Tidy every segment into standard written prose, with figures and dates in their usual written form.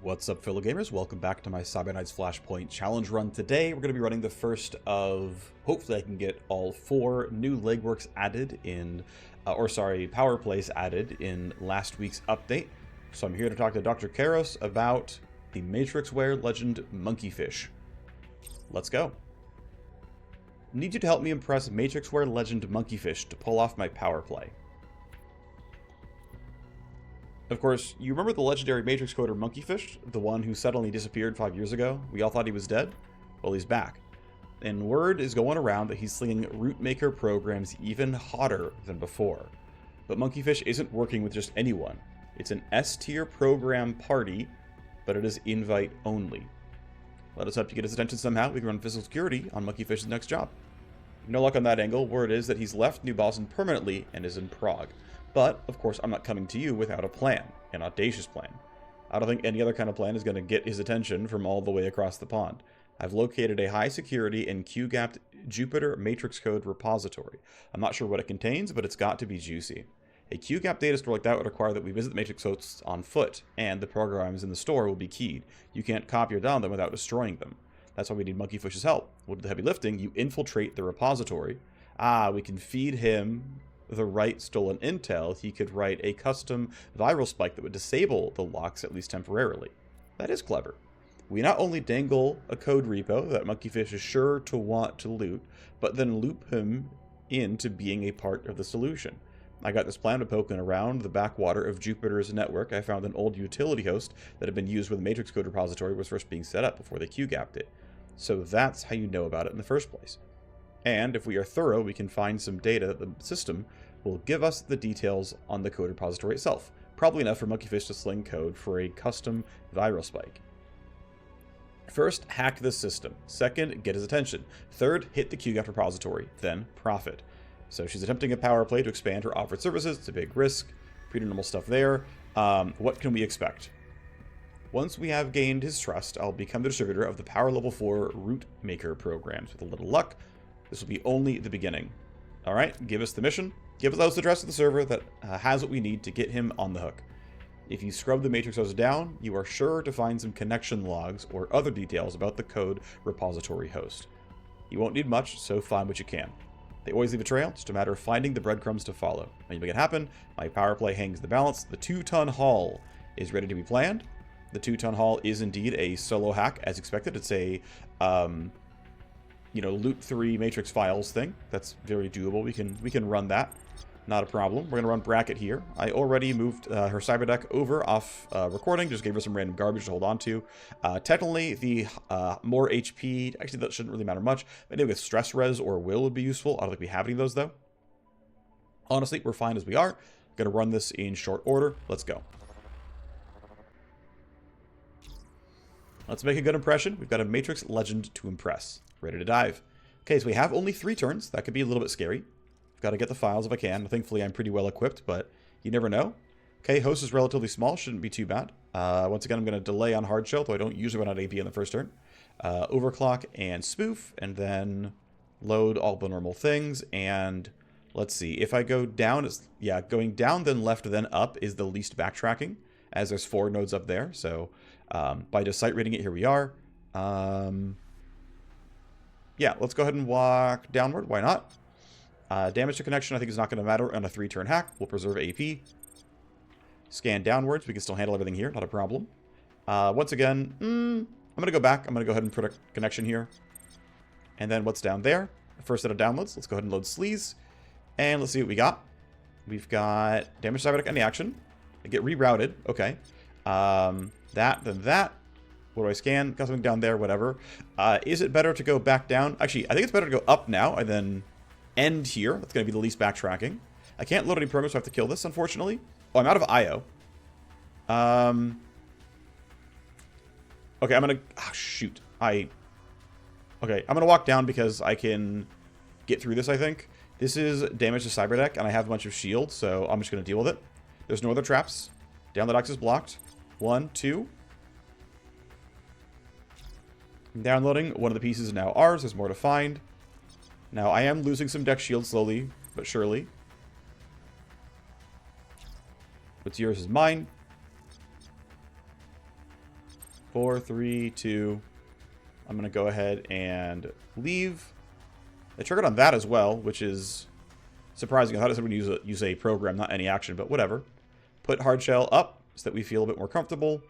What's up, fellow gamers? Welcome back to my Cyberdecks Flashpoint challenge run. Today, we're going to be running the first of, hopefully I can get all 4 new legworks added in, power plays added in last week's update. So I'm here to talk to Dr. Karos about the Matrixware Legend Monkeyfish. Let's go. Need you to help me impress Matrixware Legend Monkeyfish to pull off my power play. Of course, you remember the legendary Matrix coder Monkeyfish, the one who suddenly disappeared 5 years ago? We all thought he was dead? Well, he's back. And word is going around that he's slinging Rootmaker programs even hotter than before. But Monkeyfish isn't working with just anyone. It's an S-tier program party, but it is invite only. Let us help you get his attention somehow. We can run physical security on Monkeyfish's next job. No luck on that angle. Word is that he's left New Boston permanently and is in Prague. But, of course, I'm not coming to you without a plan, an audacious plan. I don't think any other kind of plan is going to get his attention from all the way across the pond. I've located a high security and Q-gapped Jupyter matrix code repository. I'm not sure what it contains, but it's got to be juicy. A Q-gap data store like that would require that we visit the matrix hosts on foot, and the programs in the store will be keyed. You can't copy or download them without destroying them. That's why we need Monkeyfish's help. We'll do the heavy lifting. You infiltrate the repository. We can feed him the right stolen intel. He could write a custom viral spike that would disable the locks, at least temporarily. That is clever. We not only dangle a code repo that Monkeyfish is sure to want to loot, but then loop him into being a part of the solution. I got this plan of poking around the backwater of Jupyter's network. I found an old utility host that had been used when the matrix code repository was first being set up before they Q-gapped it. So that's how you know about it in the first place. And if we are thorough, we can find some data that the system will give us the details on the code repository itself. Probably enough for Monkeyfish to sling code for a custom viral spike. First, hack the system. Second, get his attention. Third, hit the QGAP repository. Then, profit. So she's attempting a power play to expand her offered services. It's a big risk. Pretty normal stuff there. What can we expect? Once we have gained his trust, I'll become the distributor of the power level 4 Rootmaker programs. With a little luck, this will be only the beginning. Alright, give us the mission. Give us the address of the server that has what we need to get him on the hook. If you scrub the matrix host down, you are sure to find some connection logs or other details about the code repository host. You won't need much, so find what you can. They always leave a trail, just a matter of finding the breadcrumbs to follow. When you make it happen, my power play hangs the balance. The 2-ton haul is ready to be planned. The 2-ton haul is indeed a solo hack, as expected. It's a loot 3 matrix files thing. That's very doable. We can run that. Not a problem. We're going to run bracket here. I already moved her cyberdeck over off recording. Just gave her some random garbage to hold on to. Technically, the more HP, actually that shouldn't really matter much. Maybe with stress res or will would be useful. I don't think we have any of those though. Honestly, we're fine as we are. Going to run this in short order. Let's go. Let's make a good impression. We've got a Matrix Legend to impress. Ready to dive. Okay, so we have only 3 turns. That could be a little bit scary. I've got to get the files if I can. Thankfully, I'm pretty well equipped, but you never know. Okay, host is relatively small. Shouldn't be too bad. Once again, I'm going to delay on hard shell, though I don't usually run out AP in the first turn. Overclock and spoof, and then load all the normal things. And let's see. If I go down, going down, then left, then up is the least backtracking, as there's 4 nodes up there. So by just sight reading it, here we are. Yeah, let's go ahead and walk downward. Why not? Damage to connection, I think, is not going to matter on a 3-turn hack. We'll preserve AP. Scan downwards. We can still handle everything here. Not a problem. Once again, I'm going to go back. I'm going to go ahead and put a connection here. And then what's down there? First set of downloads. Let's go ahead and load sleaze. And let's see what we got. We've got damage to cyberdeck, any action. I get rerouted. Okay. That, then that. What do I scan? Got something down there, whatever. Is it better to go back down? Actually, I think it's better to go up now and then end here. That's going to be the least backtracking. I can't load any programs, so I have to kill this, unfortunately. Oh, I'm out of IO. Okay, I'm going to... Oh, shoot. Okay, I'm going to walk down because I can get through this, I think. This is damage to cyberdeck, and I have a bunch of shields, so I'm just going to deal with it. There's no other traps. Download access blocked. 1, 2. I'm downloading. One of the pieces is now ours. There's more to find. Now, I am losing some deck shields slowly, but surely. What's yours is mine. 4, 3, 2. I'm going to go ahead and leave. They triggered on that as well, which is surprising. I thought it said we use a program, not any action, but whatever. Put hard shell up so that we feel a bit more comfortable.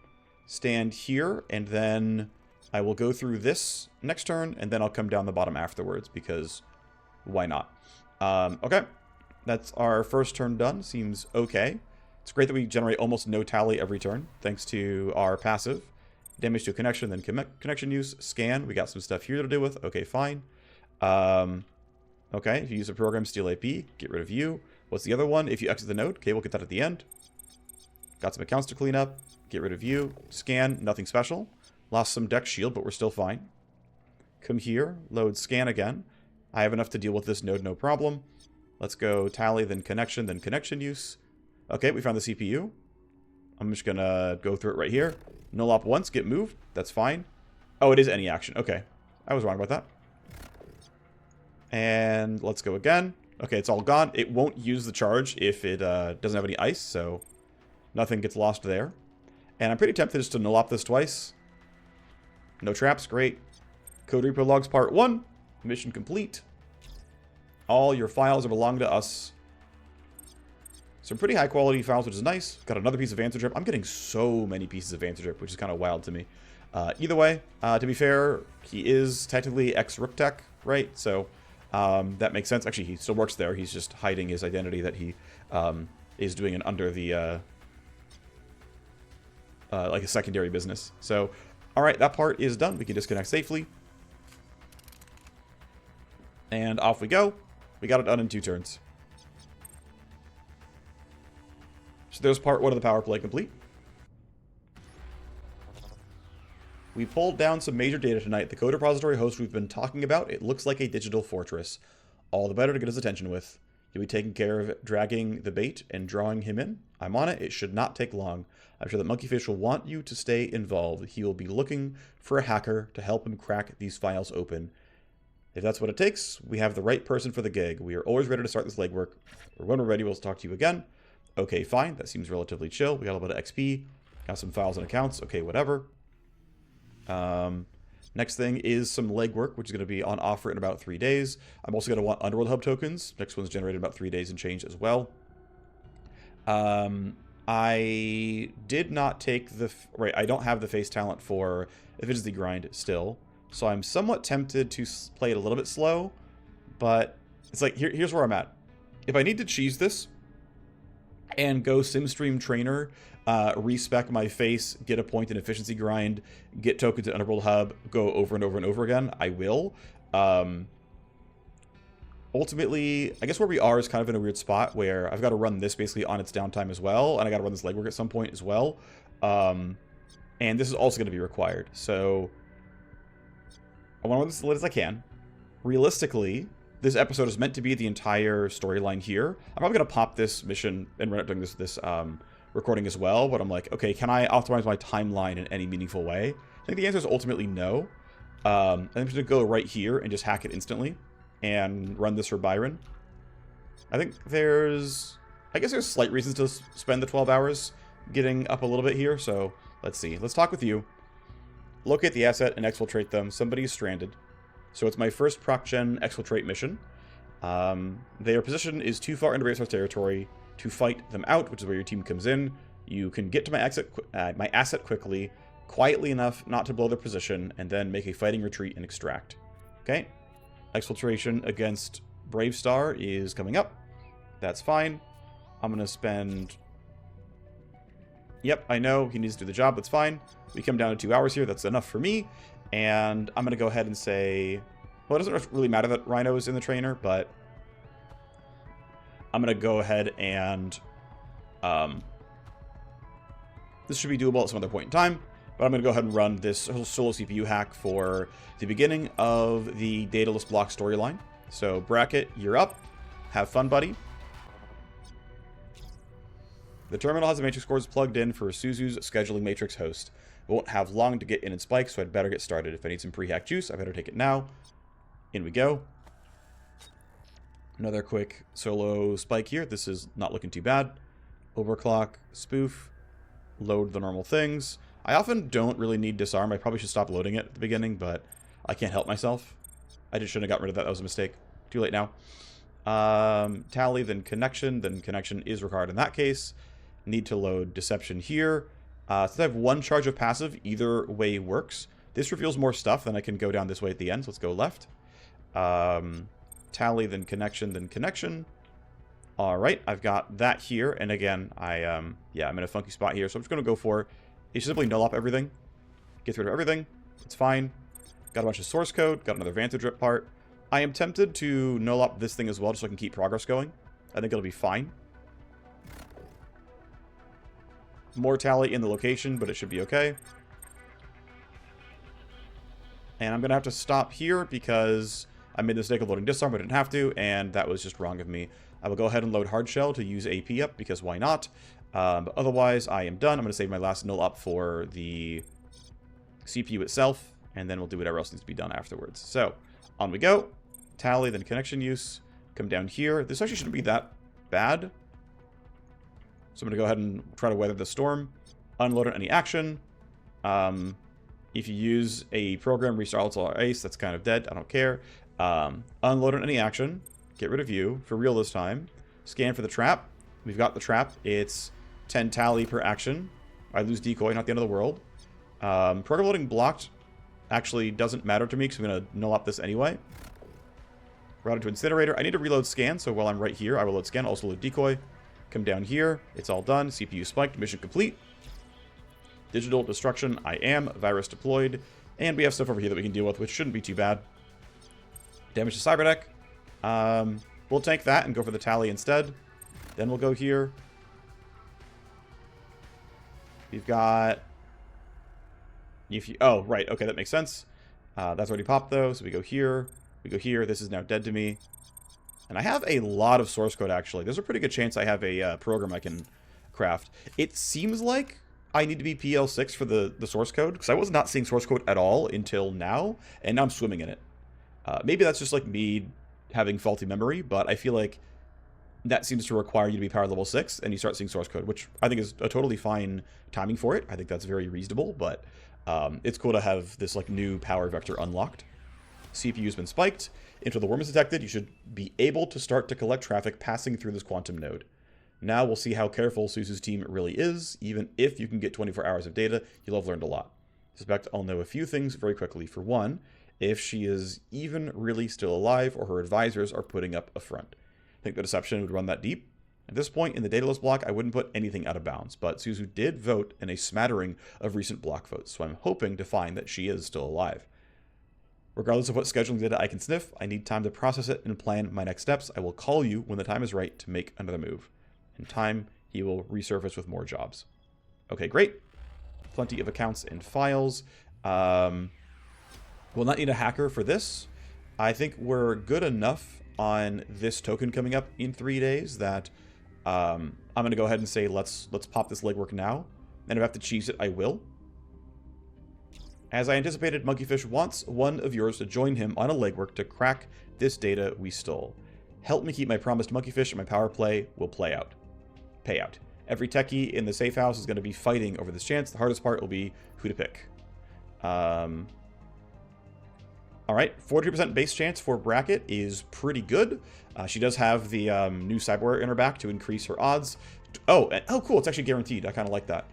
Stand here, and then I will go through this next turn, and then I'll come down the bottom afterwards, because why not? Okay, that's our first turn done. Seems okay. It's great that we generate almost no tally every turn, thanks to our passive. Damage to a connection, then connection use, scan. We got some stuff here to deal with. Okay, fine. Okay, if you use a program, steal AP, get rid of you. What's the other one? If you exit the node, okay, we'll get that at the end. Got some accounts to clean up, get rid of you. Scan, nothing special. Lost some deck shield, but we're still fine. Come here, load scan again. I have enough to deal with this node, no problem. Let's go tally, then connection use. Okay, we found the CPU. I'm just gonna go through it right here. Null op once, get moved. That's fine. Oh, it is any action. Okay, I was wrong about that. And let's go again. Okay, it's all gone. It won't use the charge if it doesn't have any ice, so nothing gets lost there. And I'm pretty tempted just to null op this twice. No traps, great. Code Reaper logs part 1. Mission complete. All your files are belong to us. Some pretty high quality files, which is nice. Got another piece of answer drip. I'm getting so many pieces of answer drip, which is kind of wild to me. Either way, to be fair, he is technically ex-Riptech, right? So that makes sense. Actually, he still works there. He's just hiding his identity that he is doing it under the like a secondary business. So, all right, that part is done. We can disconnect safely. And off we go. We got it done in 2 turns. So there's part 1 of the power play complete. We pulled down some major data tonight. The code repository host we've been talking about, it looks like a digital fortress. All the better to get his attention with. You'll be taking care of dragging the bait and drawing him in. I'm on it. It should not take long. I'm sure that Monkeyfish will want you to stay involved. He will be looking for a hacker to help him crack these files open. If that's what it takes, we have the right person for the gig. We are always ready to start this legwork. Or when we're ready, we'll talk to you again. Okay, fine. That seems relatively chill. We got a little bit of XP. Got some files and accounts. Okay, whatever. Next thing is some legwork, which is going to be on offer in about 3 days. I'm also going to want Underworld Hub tokens. Next one's generated in about 3 days and change as well. I did not take the... Right, I don't have the face talent for efficiency grind still. So I'm somewhat tempted to play it a little bit slow. But it's like, here's where I'm at. If I need to cheese this and go SimStream Trainer, respec my face, get a point in efficiency grind, get tokens at Underworld Hub, go over and over and over again, I will. Ultimately, I guess where we are is kind of in a weird spot where I've got to run this basically on its downtime as well, and I got to run this legwork at some point as well. And this is also going to be required. So I want to run this as late as I can. Realistically, this episode is meant to be the entire storyline here. I'm probably going to pop this mission and run it during this recording as well, but I'm like, okay, can I optimize my timeline in any meaningful way? I think the answer is ultimately no. I'm just going to go right here and just hack it instantly and run this for Byron. I think there's slight reasons to spend the 12 hours getting up a little bit here, so let's see. Let's talk with you. Locate the asset and exfiltrate them. Somebody is stranded. So it's my first proc gen exfiltrate mission. Their position is too far into Racehouse territory to fight them out, which is where your team comes in. You can get to my asset quickly, quietly enough not to blow their position, and then make a fighting retreat and extract. Okay. Exfiltration against Brave Star is coming up. That's fine. I'm going to spend... Yep, I know he needs to do the job. That's fine. We come down to 2 hours here. That's enough for me. And I'm going to go ahead and say... Well, it doesn't really matter that Rhino is in the trainer, but... I'm going to go ahead and... This should be doable at some other point in time. But I'm going to go ahead and run this solo CPU hack for the beginning of the Daedalus Bloc storyline. So, Bracket, you're up. Have fun, buddy. The terminal has the matrix cores plugged in for Suzu's scheduling matrix host. It won't have long to get in and spike, so I'd better get started. If I need some pre-hack juice, I better take it now. In we go. Another quick solo spike here. This is not looking too bad. Overclock, spoof, load the normal things. I often don't really need disarm. I probably should stop loading it at the beginning, but I can't help myself. I just shouldn't have gotten rid of that. That was a mistake. Too late now. Tally, then connection. Then connection is required in that case. Need to load deception here. Since I have one charge of passive, either way works. This reveals more stuff, then I can go down this way at the end. So let's go left. Tally, then connection, then connection. All right, I've got that here. And again, I'm in a funky spot here. So I'm just going to go for is simply null up everything. Gets rid of everything. It's fine. Got a bunch of source code. Got another Vantage Rip part. I am tempted to null up this thing as well, just so I can keep progress going. I think it'll be fine. More tally in the location, but it should be okay. And I'm going to have to stop here because I made the mistake of loading disarm, but I didn't have to, and that was just wrong of me. I will go ahead and load hard shell to use AP up, because why not? But otherwise, I am done. I'm going to save my last null up for the CPU itself, and then we'll do whatever else needs to be done afterwards. So, on we go. Tally, then connection use. Come down here. This actually shouldn't be that bad. So I'm going to go ahead and try to weather the storm. Unload on any action. If you use a program, restart all ace, that's kind of dead. I don't care. Unload on any action. Get rid of you. For real this time. Scan for the trap. We've got the trap. It's 10 tally per action. I lose decoy, not the end of the world. Program loading blocked actually doesn't matter to me because I'm going to null up this anyway. Routed to incinerator. I need to reload scan, so while I'm right here, I will load scan, also load decoy. Come down here. It's all done. CPU spiked. Mission complete. Digital destruction. I am. Virus deployed. And we have stuff over here that we can deal with, which shouldn't be too bad. Damage to cyberdeck. We'll tank that and go for the tally instead. Then we'll go here. We've got... Oh, right. Okay, that makes sense. That's already popped, though. So we go here. We go here. This is now dead to me. And I have a lot of source code, actually. There's a pretty good chance I have a program I can craft. It seems like I need to be PL6 for the source code, because I was not seeing source code at all until now, and now I'm swimming in it. Maybe that's just like me having faulty memory, but I feel like that seems to require you to be power level 6, and you start seeing source code, which I think is a totally fine timing for it. I think that's very reasonable, but it's cool to have this like new power vector unlocked. CPU's been spiked. Until the worm is detected, you should be able to start to collect traffic passing through this quantum node. Now we'll see how careful Suzu's team really is. Even if you can get 24 hours of data, you'll have learned a lot. I suspect I'll know a few things very quickly. For one, if she is even really still alive or her advisors are putting up a front. I think the deception would run that deep. At this point in the Daedalus block, I wouldn't put anything out of bounds, but Suzu did vote in a smattering of recent block votes, so I'm hoping to find that she is still alive. Regardless of what scheduling data I can sniff, I need time to process it and plan my next steps. I will call you when the time is right to make another move. In time, he will resurface with more jobs. Okay, great. Plenty of accounts and files. We'll not need a hacker for this. I think we're good enough on this token coming up in 3 days that I'm going to go ahead and say let's pop this legwork now. And if I have to cheese it, I will. As I anticipated, Monkeyfish wants one of yours to join him on a legwork to crack this data we stole. Help me keep my promise to Monkeyfish, and my power play will play out. Payout. Every techie in the safe house is going to be fighting over this chance. The hardest part will be who to pick. Alright, 40% base chance for Bracket is pretty good. She does have the new cyberware in her back to increase her odds. Oh, cool, it's actually guaranteed. I kind of like that.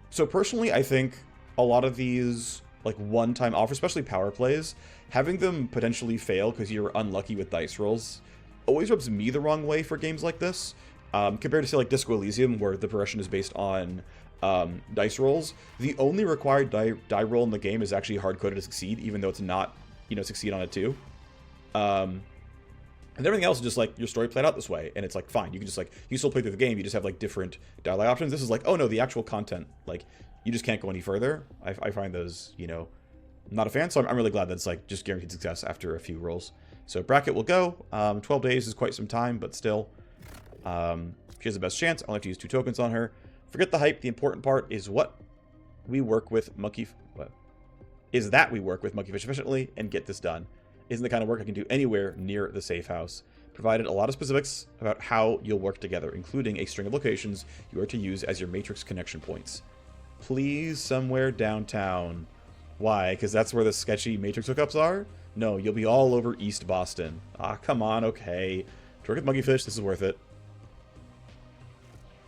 So personally, I think a lot of these like one-time offers, especially power plays, having them potentially fail because you're unlucky with dice rolls always rubs me the wrong way for games like this. Compared to, say, like Disco Elysium, where the progression is based on dice rolls, the only required die roll in the game is actually hard-coded to succeed, even though it's not, succeed on it too. And everything else is just like your story played out this way, and it's like fine. You can just like you still play through the game. You just have like different dialogue options. This is like, oh no, the actual content, like you just can't go any further. I find those, not a fan. So I'm really glad that's like just guaranteed success after a few rolls. So Bracket will go. 12 days is quite some time, but still. She has the best chance. I only have to use 2 tokens on her. Forget the hype. The important part is we work with Monkeyfish efficiently and get this done. Isn't the kind of work I can do anywhere near the safe house. Provided a lot of specifics about how you'll work together, including a string of locations you are to use as your matrix connection points. Please, somewhere downtown. Why? Because that's where the sketchy Matrix hookups are? No, you'll be all over East Boston. Ah, come on, okay. To work with Monkeyfish, this is worth it.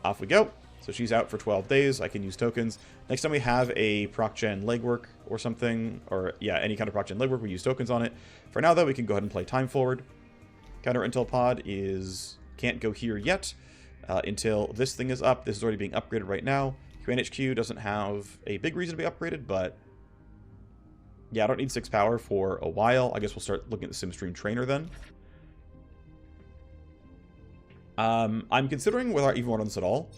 Off we go. So she's out for 12 days. I can use tokens. Next time we have a proc-gen legwork or something, or yeah, any kind of proc-gen legwork, we use tokens on it. For now, though, we can go ahead and play time forward. Counter intel pod can't go here yet until this thing is up. This is already being upgraded right now. Command HQ doesn't have a big reason to be upgraded, but yeah, I don't need 6 power for a while. I guess we'll start looking at the SimStream trainer then. I'm considering whether I even want this at all.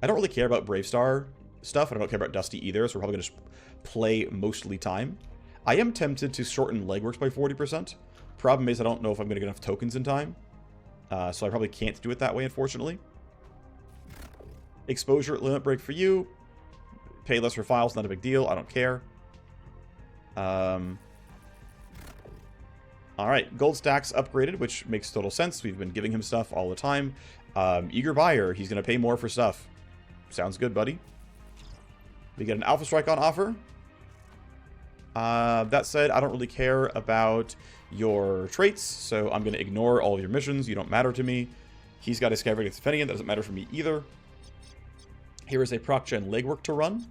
I don't really care about Bravestar stuff, and I don't care about Dusty either, so we're probably going to just play mostly time. I am tempted to shorten Legworks by 40%. Problem is I don't know if I'm going to get enough tokens in time, so I probably can't do it that way, unfortunately. Exposure limit break for you. Pay less for files, not a big deal. I don't care. Alright, gold stacks upgraded, which makes total sense. We've been giving him stuff all the time. Eager buyer, he's going to pay more for stuff. Sounds good, buddy. We get an Alpha Strike on offer. That said, I don't really care about your traits, so I'm going to ignore all of your missions. You don't matter to me. He's got a Scavenger Fenian. That doesn't matter for me either. Here is a proc-gen legwork to run.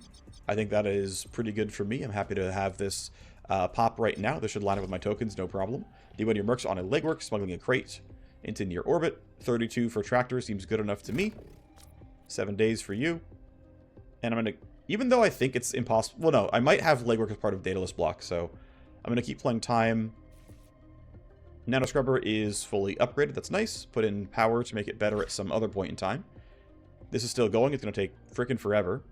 I think that is pretty good for me. I'm happy to have this pop right now. This should line up with my tokens, no problem. D1 your mercs on a legwork, smuggling a crate into near orbit. 32 for tractor seems good enough to me. 7 days for you. And I'm going to, even though I think it's impossible, well, no, I might have legwork as part of Daedalus block, so I'm going to keep playing time. Nano Scrubber is fully upgraded. That's nice. Put in power to make it better at some other point in time. This is still going. It's going to take frickin' forever.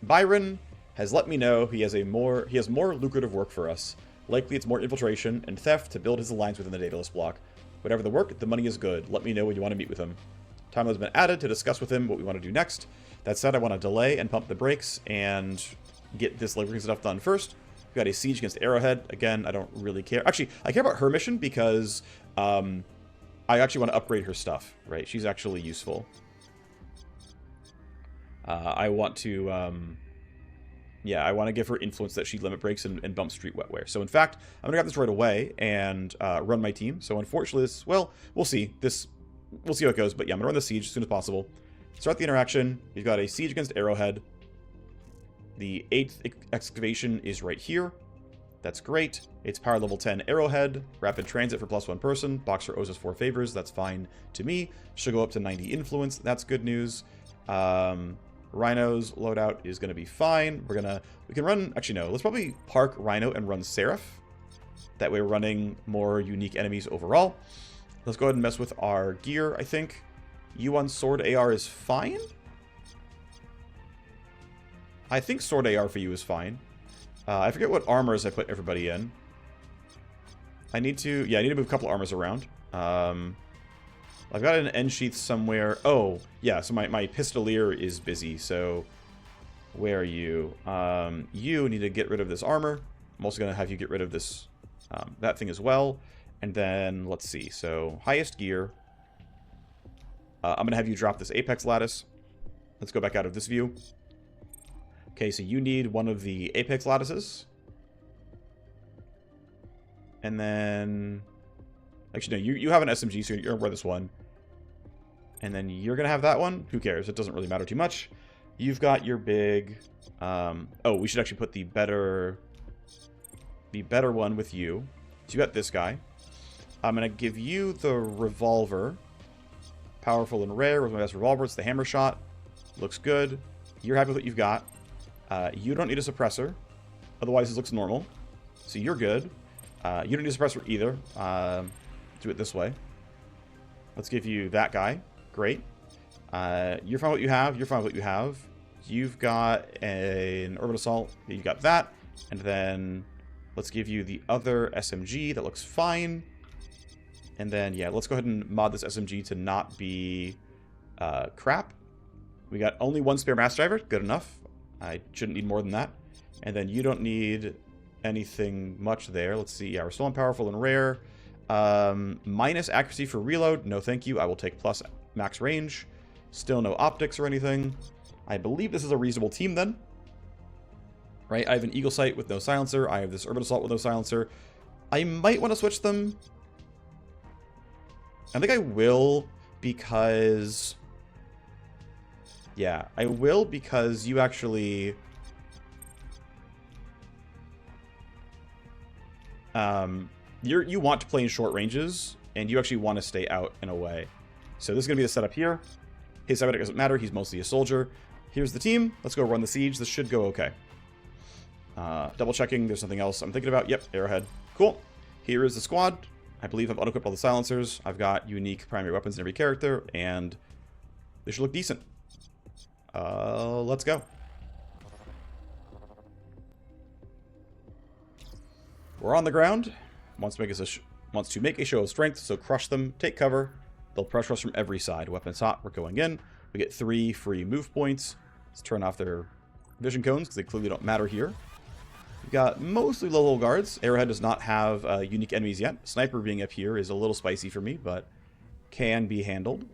Byron has let me know he has more lucrative work for us. Likely it's more infiltration and theft to build his alliance within the Daedalus block. Whatever the work, the money is good. Let me know when you want to meet with him. Time has been added to discuss with him what we want to do next. That said, I want to delay and pump the brakes and get this legworking stuff done first. We've got a siege against Arrowhead. Again, I don't really care. Actually, I care about her mission because I actually want to upgrade her stuff, right? She's actually useful. I want to... yeah, I want to give her influence that she limit breaks and bump street wetware. So in fact, I'm going to grab this right away and run my team. So unfortunately, this, well, we'll see. We'll see how it goes. But yeah, I'm going to run the siege as soon as possible. Start the interaction. We've got a siege against Arrowhead. The 8th excavation is right here. That's great. It's power level 10 Arrowhead. Rapid transit for +1 person. Boxer owes us 4 favors. That's fine to me. Should go up to 90 influence. That's good news. Rhino's loadout is going to be fine. We can run, actually no, let's probably park Rhino and run Seraph. That way we're running more unique enemies overall. Let's go ahead and mess with our gear, I think. U1 Sword AR is fine? I think Sword AR for you is fine. I forget what armors I put everybody in. I need to move a couple armors around. I've got an end sheath somewhere. Oh, yeah, so my pistolier is busy, so where are you? You need to get rid of this armor. I'm also going to have you get rid of this, that thing as well. And then, let's see, so highest gear. I'm going to have you drop this Apex lattice. Let's go back out of this view. Okay, so you need one of the Apex lattices. And then... Actually, no, you have an SMG, so you're going to wear this one. And then you're going to have that one. Who cares? It doesn't really matter too much. You've got your big... oh, we should actually put the better one with you. So you got this guy. I'm going to give you the revolver. Powerful and rare with my best revolver. It's the hammer shot. Looks good. You're happy with what you've got. You don't need a suppressor. Otherwise, this looks normal. So you're good. You don't need a suppressor either. Do it this way. Let's give you that guy. Great. You're fine with what you have. You're fine with what you have. You've got an Urban Assault. You got that. And then let's give you the other SMG. That looks fine. And then, yeah, let's go ahead and mod this SMG to not be crap. We got only one spare mass driver. Good enough. I shouldn't need more than that. And then you don't need anything much there. Let's see. Yeah, we're still on powerful and rare. Minus accuracy for reload. No, thank you. I will take plus max range. Still no optics or anything. I believe this is a reasonable team then. Right, I have an Eagle Sight with no silencer. I have this Urban Assault with no silencer. I might want to switch them. I think I will because... Yeah, I will because you actually... you want to play in short ranges, and you actually want to stay out in a way. So this is going to be the setup here. His cyberdeck doesn't matter. He's mostly a soldier. Here's the team. Let's go run the siege. This should go okay. Double checking. There's something else I'm thinking about. Yep, Arrowhead. Cool. Here is the squad. I believe I've unequipped all the silencers. I've got unique primary weapons in every character, and they should look decent. Let's go. We're on the ground. Wants to make a show of strength, so crush them, take cover. They'll pressure us from every side. Weapons hot, we're going in. We get 3 free move points. Let's turn off their vision cones, because they clearly don't matter here. We've got mostly low-level guards. Arrowhead does not have unique enemies yet. Sniper being up here is a little spicy for me, but can be handled.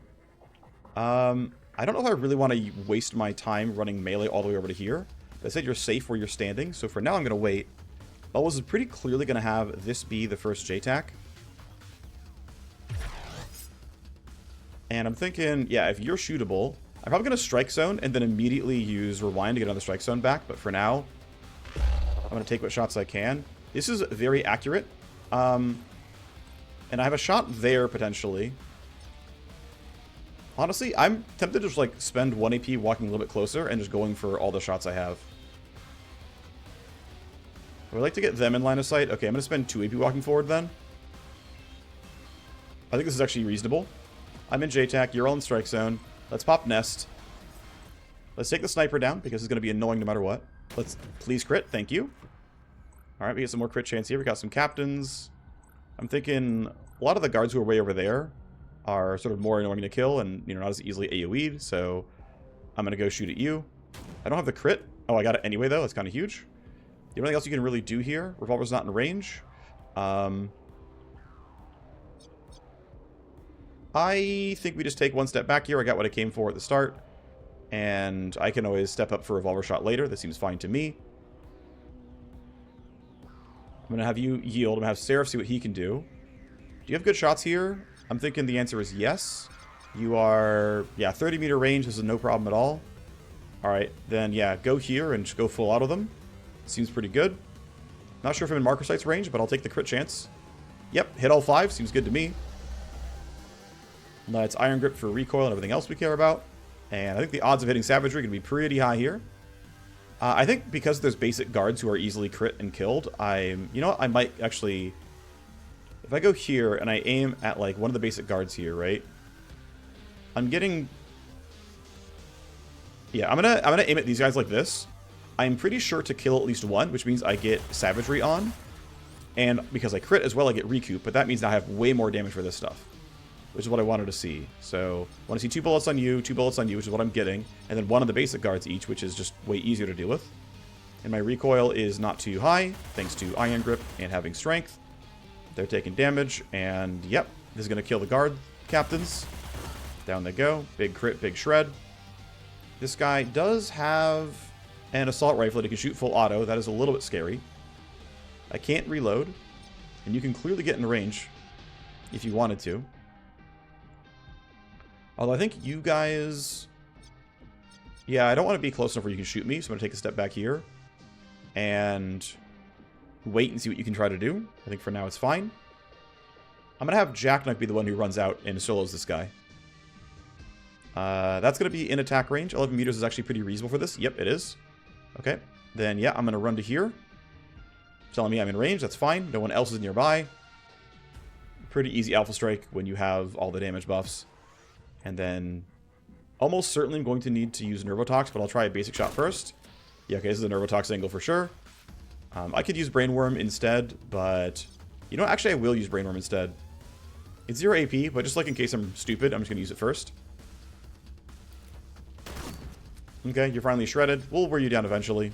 I don't know if I really want to waste my time running melee all the way over to here. They said you're safe where you're standing, so for now I'm going to wait. Belwas is pretty clearly going to have this be the first JTAC. And I'm thinking, yeah, if you're shootable, I'm probably going to strike zone and then immediately use rewind to get another strike zone back. But for now, I'm going to take what shots I can. This is very accurate. And I have a shot there, potentially. Honestly, I'm tempted to just, like, spend 1 AP walking a little bit closer and just going for all the shots I have. I would like to get them in line of sight. Okay, I'm going to spend 2 AP walking forward then. I think this is actually reasonable. I'm in JTAC. You're all in strike zone. Let's pop nest. Let's take the sniper down because it's going to be annoying no matter what. Let's please crit. Thank you. All right, we get some more crit chance here. We got some captains. I'm thinking a lot of the guards who are way over there are sort of more annoying to kill and, you know, not as easily AoE'd. So I'm going to go shoot at you. I don't have the crit. Oh, I got it anyway, though. That's kind of huge. The only thing else you can really do here, revolver's not in range. I think we just take 1 step back here. I got what I came for at the start. And I can always step up for a revolver shot later. That seems fine to me. I'm going to have you yield. I'm going to have Seraph see what he can do. Do you have good shots here? I'm thinking the answer is yes. You are, yeah, 30-meter range. This is no problem at all. All right, then, yeah, go here and just go full auto them. Seems pretty good. Not sure if I'm in marker sight's range, but I'll take the crit chance. Yep, hit all 5. Seems good to me. Let's Iron Grip for recoil and everything else we care about. And I think the odds of hitting Savagery are going to be pretty high here. I think because there's basic guards who are easily crit and killed, you know what, I might actually... If I go here and I aim at, like, one of the basic guards here, right? I'm getting... Yeah, I'm gonna aim at these guys like this. I'm pretty sure to kill at least 1, which means I get Savagery on. And because I crit as well, I get Recoup, but that means now I have way more damage for this stuff, which is what I wanted to see. So, I want to see 2 bullets on you, 2 bullets on you, which is what I'm getting, and then 1 of the basic guards each, which is just way easier to deal with. And my recoil is not too high, thanks to Iron Grip and having strength. They're taking damage, and yep, this is going to kill the guard captains. Down they go. Big crit, big shred. This guy does have an assault rifle that he can shoot full auto. That is a little bit scary. I can't reload, and you can clearly get in range if you wanted to. Although I think you guys... Yeah, I don't want to be close enough where you can shoot me, so I'm going to take a step back here. And wait and see what you can try to do. I think for now it's fine. I'm going to have Jackknife be the one who runs out and solos this guy. That's going to be in attack range. 11 meters is actually pretty reasonable for this. Yep, it is. Okay. Then, yeah, I'm going to run to here. Telling me I'm in range. That's fine. No one else is nearby. Pretty easy alpha strike when you have all the damage buffs. And then almost certainly I'm going to need to use Nervotox, but I'll try a basic shot first. Yeah, okay, this is a Nervotox angle for sure. I could use Brainworm instead, but... You know, actually I will use Brainworm instead. It's 0 AP, but just like in case I'm stupid, I'm just going to use it first. Okay, you're finally shredded. We'll wear you down eventually.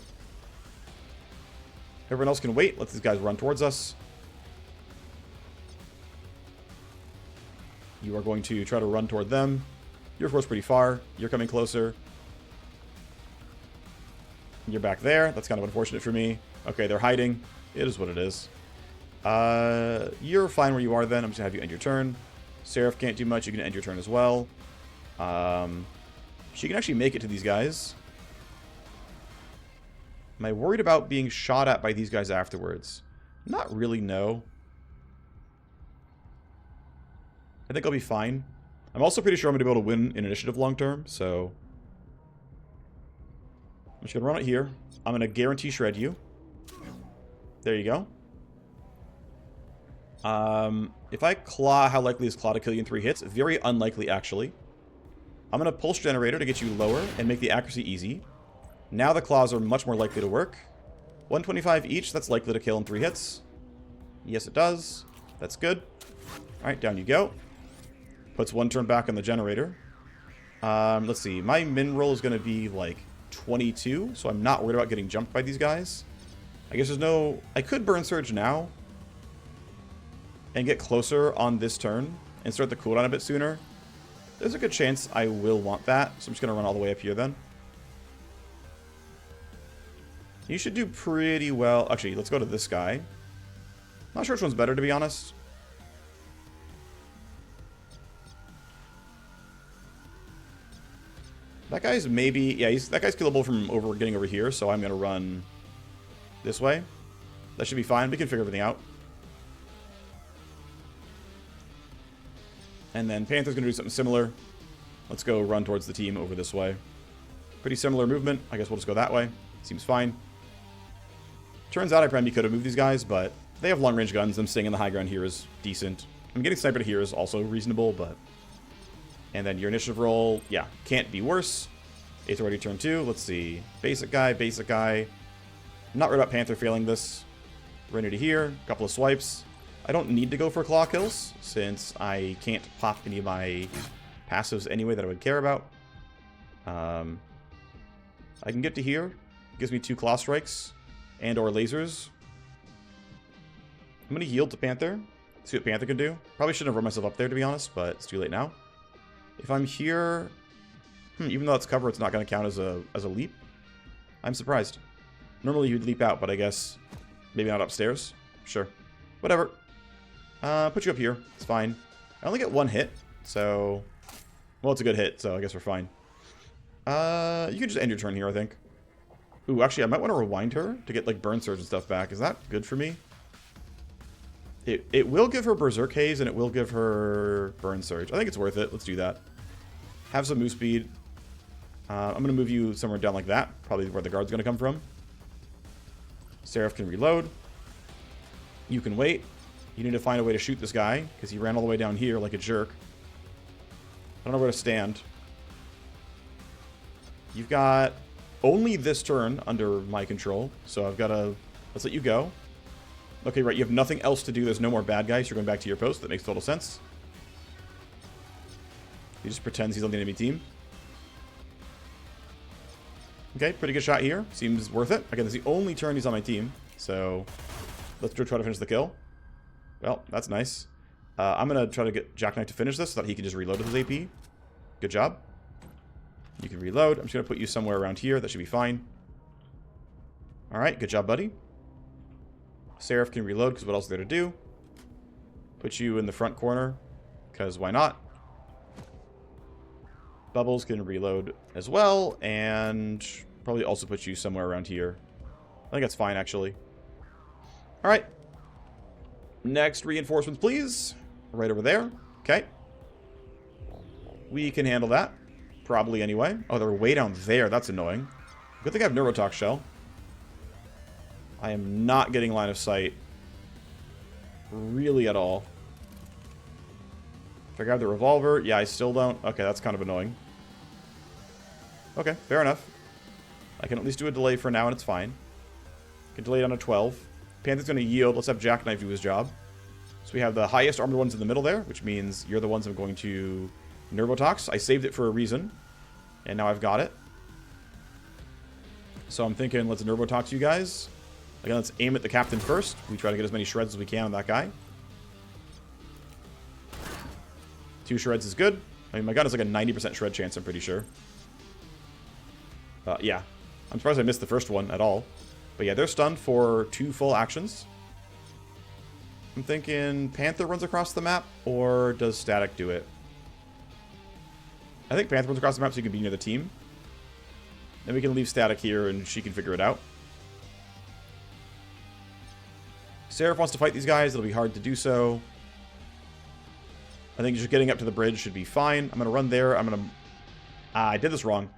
Everyone else can wait. Let these guys run towards us. You are going to try to run toward them. You're, of course, pretty far. You're coming closer. You're back there. That's kind of unfortunate for me. Okay, they're hiding. It is what it is. You're fine where you are then. I'm just going to have you end your turn. Seraph can't do much. You can end your turn as well. She can actually make it to these guys. Am I worried about being shot at by these guys afterwards? Not really, no. I think I'll be fine. I'm also pretty sure I'm going to be able to win in initiative long term, so... I'm just going to run it here. I'm going to guarantee shred you. There you go. If I claw, how likely is claw to kill you in 3 hits? Very unlikely, actually. I'm going to pulse generator to get you lower and make the accuracy easy. Now the claws are much more likely to work. 125 each, that's likely to kill in 3 hits. Yes, it does. That's good. Alright, down you go. Puts 1 turn back on the generator. Let's see. My min roll is going to be like 22, so I'm not worried about getting jumped by these guys. I guess there's no... I could burn surge now and get closer on this turn and start the cooldown a bit sooner. There's a good chance I will want that, so I'm just going to run all the way up here then. You should do pretty well. Actually, let's go to this guy. Not sure which one's better, to be honest. That guy's maybe... Yeah, that guy's killable from getting over here, so I'm going to run this way. That should be fine. We can figure everything out. And then Panther's going to do something similar. Let's go run towards the team over this way. Pretty similar movement. I guess we'll just go that way. Seems fine. Turns out I probably could have moved these guys, but they have long-range guns. Them staying in the high ground here is decent. I'm getting sniper to here is also reasonable, but... And then your initiative roll, yeah, can't be worse. It's already turn 2. Let's see. Basic guy, basic guy. I'm not worried about Panther failing this. Ready to here. A couple of swipes. I don't need to go for claw kills, since I can't pop any of my passives anyway that I would care about. I can get to here. Gives me 2 claw strikes and or lasers. I'm going to yield to Panther. See what Panther can do. Probably shouldn't have run myself up there, to be honest, but it's too late now. If I'm here... even though it's cover, it's not going to count as a leap. I'm surprised. Normally you'd leap out, but I guess maybe not upstairs. Sure. Whatever. Put you up here. It's fine. I only get 1 hit, so... Well, it's a good hit, so I guess we're fine. You can just end your turn here, I think. Ooh, actually, I might want to rewind her to get, like, burn surge and stuff back. Is that good for me? It will give her Berserk Haze, and it will give her Burn Surge. I think it's worth it. Let's do that. Have some move speed. I'm going to move you somewhere down like that. Probably where the guard's going to come from. Seraph can reload. You can wait. You need to find a way to shoot this guy, because he ran all the way down here like a jerk. I don't know where to stand. You've got only this turn under my control, so I've got to... Let's let you go. Okay, right, you have nothing else to do. There's no more bad guys. You're going back to your post. That makes total sense. He just pretends he's on the enemy team. Okay, pretty good shot here. Seems worth it. Again, this is the only turn he's on my team, so let's try to finish the kill. Well, that's nice. I'm going to try to get Jackknife to finish this so that he can just reload with his AP. Good job. You can reload. I'm just going to put you somewhere around here. That should be fine. Alright, good job, buddy. Seraph can reload, because what else is there to do? Put you in the front corner, because why not? Bubbles can reload as well, and probably also put you somewhere around here. I think that's fine, actually. Alright. Next reinforcements, please. Right over there. Okay. We can handle that. Probably, anyway. Oh, they're way down there. That's annoying. Good thing I have Neurotox Shell. I am not getting line of sight. Really at all. If I grab the revolver, yeah, I still don't. Okay, that's kind of annoying. Okay, fair enough. I can at least do a delay for now, and it's fine. I can delay it on a 12. Panther's going to yield. Let's have Jackknife do his job. So we have the highest armored ones in the middle there, which means you're the ones I'm going to Nervotox. I saved it for a reason, and now I've got it. So I'm thinking, let's Nervotox you guys. Again, let's aim at the captain first. We try to get as many shreds as we can on that guy. 2 shreds is good. I mean, my gun is like a 90% shred chance, I'm pretty sure. Yeah. I'm surprised I missed the first one at all. But yeah, they're stunned for 2 full actions. I'm thinking Panther runs across the map, or does Static do it? I think Panther runs across the map so you can be near the team. Then we can leave Static here and she can figure it out. Seraph wants to fight these guys. It'll be hard to do so. I think just getting up to the bridge should be fine. I'm going to run there. I'm going to... I did this wrong.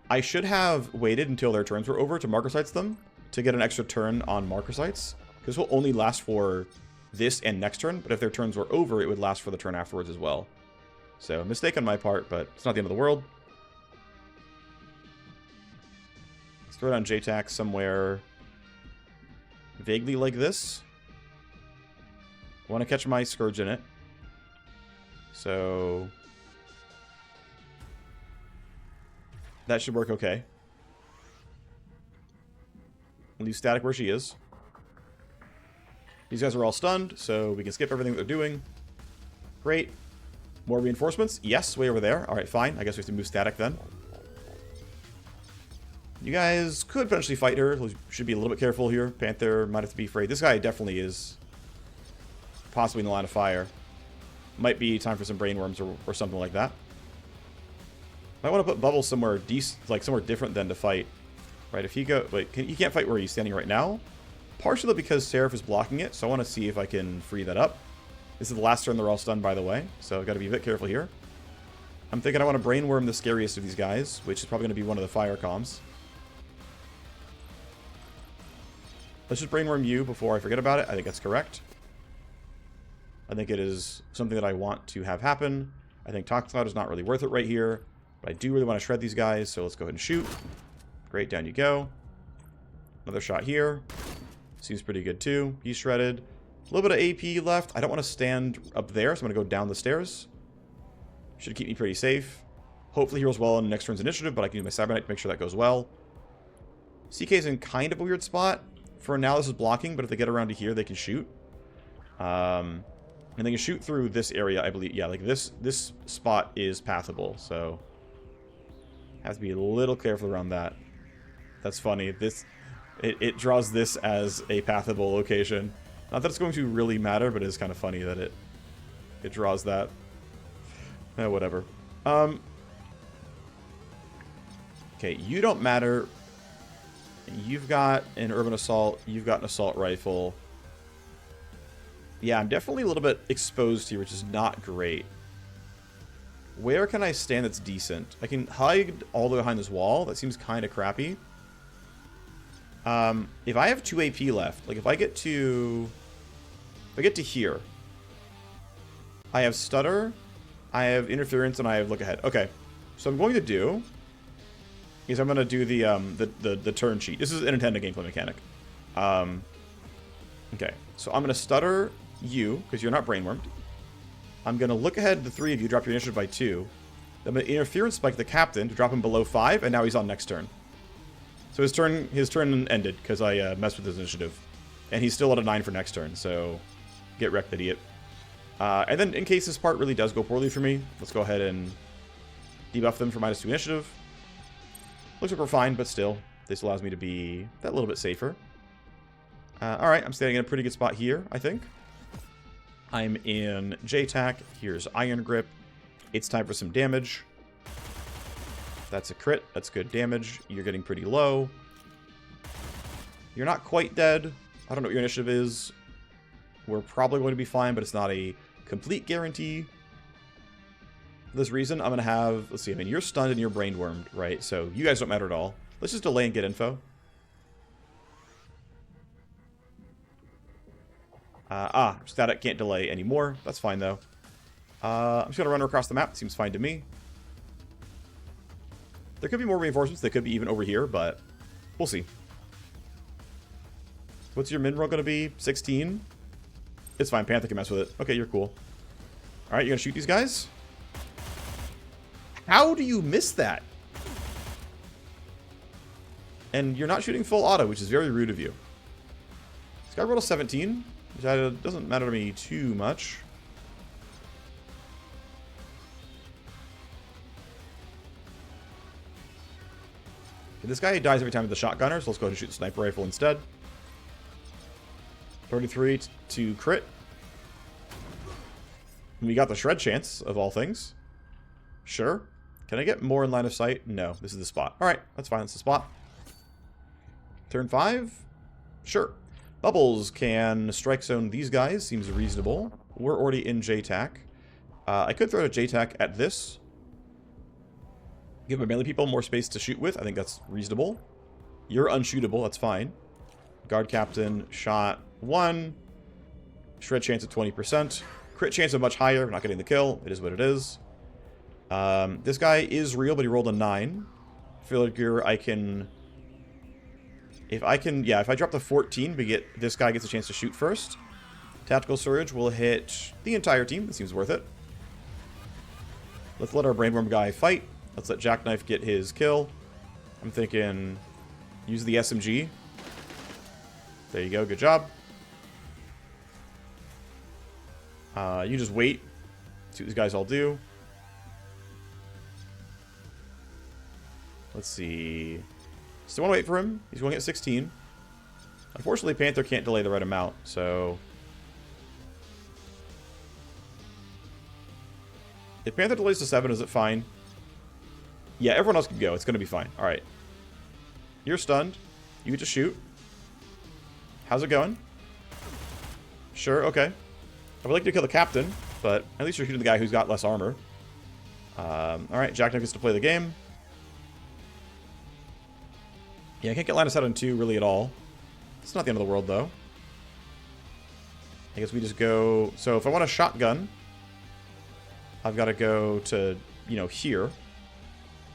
I should have waited until their turns were over to marker sites them to get an extra turn on marker sites. Because this will only last for this and next turn. But if their turns were over, it would last for the turn afterwards as well. So, mistake on my part, but it's not the end of the world. Let's throw down JTAC somewhere vaguely like this. I want to catch my Scourge in it. So that should work okay. Leave Static where she is. These guys are all stunned, so we can skip everything that they're doing. Great. More reinforcements? Yes, way over there. Alright, fine. I guess we have to move Static then. You guys could potentially fight her. We should be a little bit careful here. Panther might have to be afraid. This guy definitely is possibly in the line of fire. Might be time for some brainworms or something like that. Might want to put Bubble somewhere somewhere different than to fight. Right, if he go... Wait, he can't fight where he's standing right now. Partially because Seraph is blocking it, so I want to see if I can free that up. This is the last turn they're all stunned, by the way, so I've got to be a bit careful here. I'm thinking I want to brainworm the scariest of these guys, which is probably going to be one of the fire comms. Let's just brainworm you before I forget about it. I think that's correct. I think it is something that I want to have happen. I think Toxic Cloud is not really worth it right here, but I do really want to shred these guys, so let's go ahead and shoot. Great, down you go. Another shot here. Seems pretty good too. He's shredded. A little bit of AP left. I don't want to stand up there, so I'm going to go down the stairs. Should keep me pretty safe. Hopefully he rolls well in next turn's initiative, but I can use my Cyberknight to make sure that goes well. CK's in kind of a weird spot. For now, this is blocking, but if they get around to here, they can shoot. And they can shoot through this area, I believe. Yeah, like this spot is pathable, so have to be a little careful around that. That's funny. It draws this as a pathable location. Not that it's going to really matter, but it is kind of funny that it draws that. Whatever. Okay, you don't matter. You've got an urban assault. You've got an assault rifle. Yeah, I'm definitely a little bit exposed here, which is not great. Where can I stand that's decent? I can hide all the way behind this wall. That seems kind of crappy. If I have 2 AP left, like if I get to here, I have stutter, I have interference, and I have look ahead. Okay, so I'm going to do is I'm going to do the turn cheat. This is an intended gameplay mechanic. Okay, so I'm going to stutter you because you're not brainwormed. I'm going to look ahead the 3 of you, drop your initiative by 2. Then I'm going to interference spike the captain to drop him below 5, and now he's on next turn. So his turn ended because I messed with his initiative. And he's still at a 9 for next turn, so get wrecked, idiot. And then in case this part really does go poorly for me, let's go ahead and debuff them for -2 initiative. Looks like we're fine, but still, this allows me to be that little bit safer. Alright, I'm standing in a pretty good spot here, I think. I'm in JTAC. Here's Iron Grip. It's time for some damage. That's a crit. That's good damage. You're getting pretty low. You're not quite dead. I don't know what your initiative is. We're probably going to be fine, but it's not a complete guarantee. For this reason, I'm going to have... Let's see. I mean, you're stunned and you're brainwormed, right? So you guys don't matter at all. Let's just delay and get info. Static can't delay anymore. That's fine, though. I'm just going to run her across the map. Seems fine to me. There could be more reinforcements. They could be even over here, but we'll see. What's your min roll going to be? 16? It's fine. Panther can mess with it. Okay, you're cool. Alright, you're going to shoot these guys? How do you miss that? And you're not shooting full auto, which is very rude of you. This guy rolled a 17, which doesn't matter to me too much. This guy dies every time with the shotgunner, so let's go ahead and shoot the sniper rifle instead. 33 to crit. We got the shred chance, of all things. Sure. Can I get more in line of sight? No, this is the spot. Alright, that's fine, that's the spot. Turn 5? Sure. Bubbles can strike zone these guys, seems reasonable. We're already in JTAC. I could throw a JTAC at this. Give my melee people more space to shoot with. I think that's reasonable. You're unshootable, that's fine. Guard captain, shot 1. Shred chance at 20%. Crit chance of much higher. We're not getting the kill. It is what it is. This guy is real, but he rolled a 9. I feel like I can... If I drop the 14, this guy gets a chance to shoot first. Tactical Surge will hit the entire team. It seems worth it. Let's let our Brainworm guy fight. Let's let Jackknife get his kill. I'm thinking use the SMG. There you go. Good job. You just wait. See what these guys all do. Let's see. Still want to wait for him. He's going at 16. Unfortunately, Panther can't delay the right amount, so... If Panther delays to 7, is it fine? Yeah, everyone else can go. It's going to be fine. Alright. You're stunned. You get to shoot. How's it going? Sure, okay. I would like to kill the captain, but at least you're shooting the guy who's got less armor. Alright, Jackknife gets to play the game. Yeah, I can't get line of sight on 2 really at all. It's not the end of the world, though. I guess we just go... So if I want a shotgun, I've got to go to, here.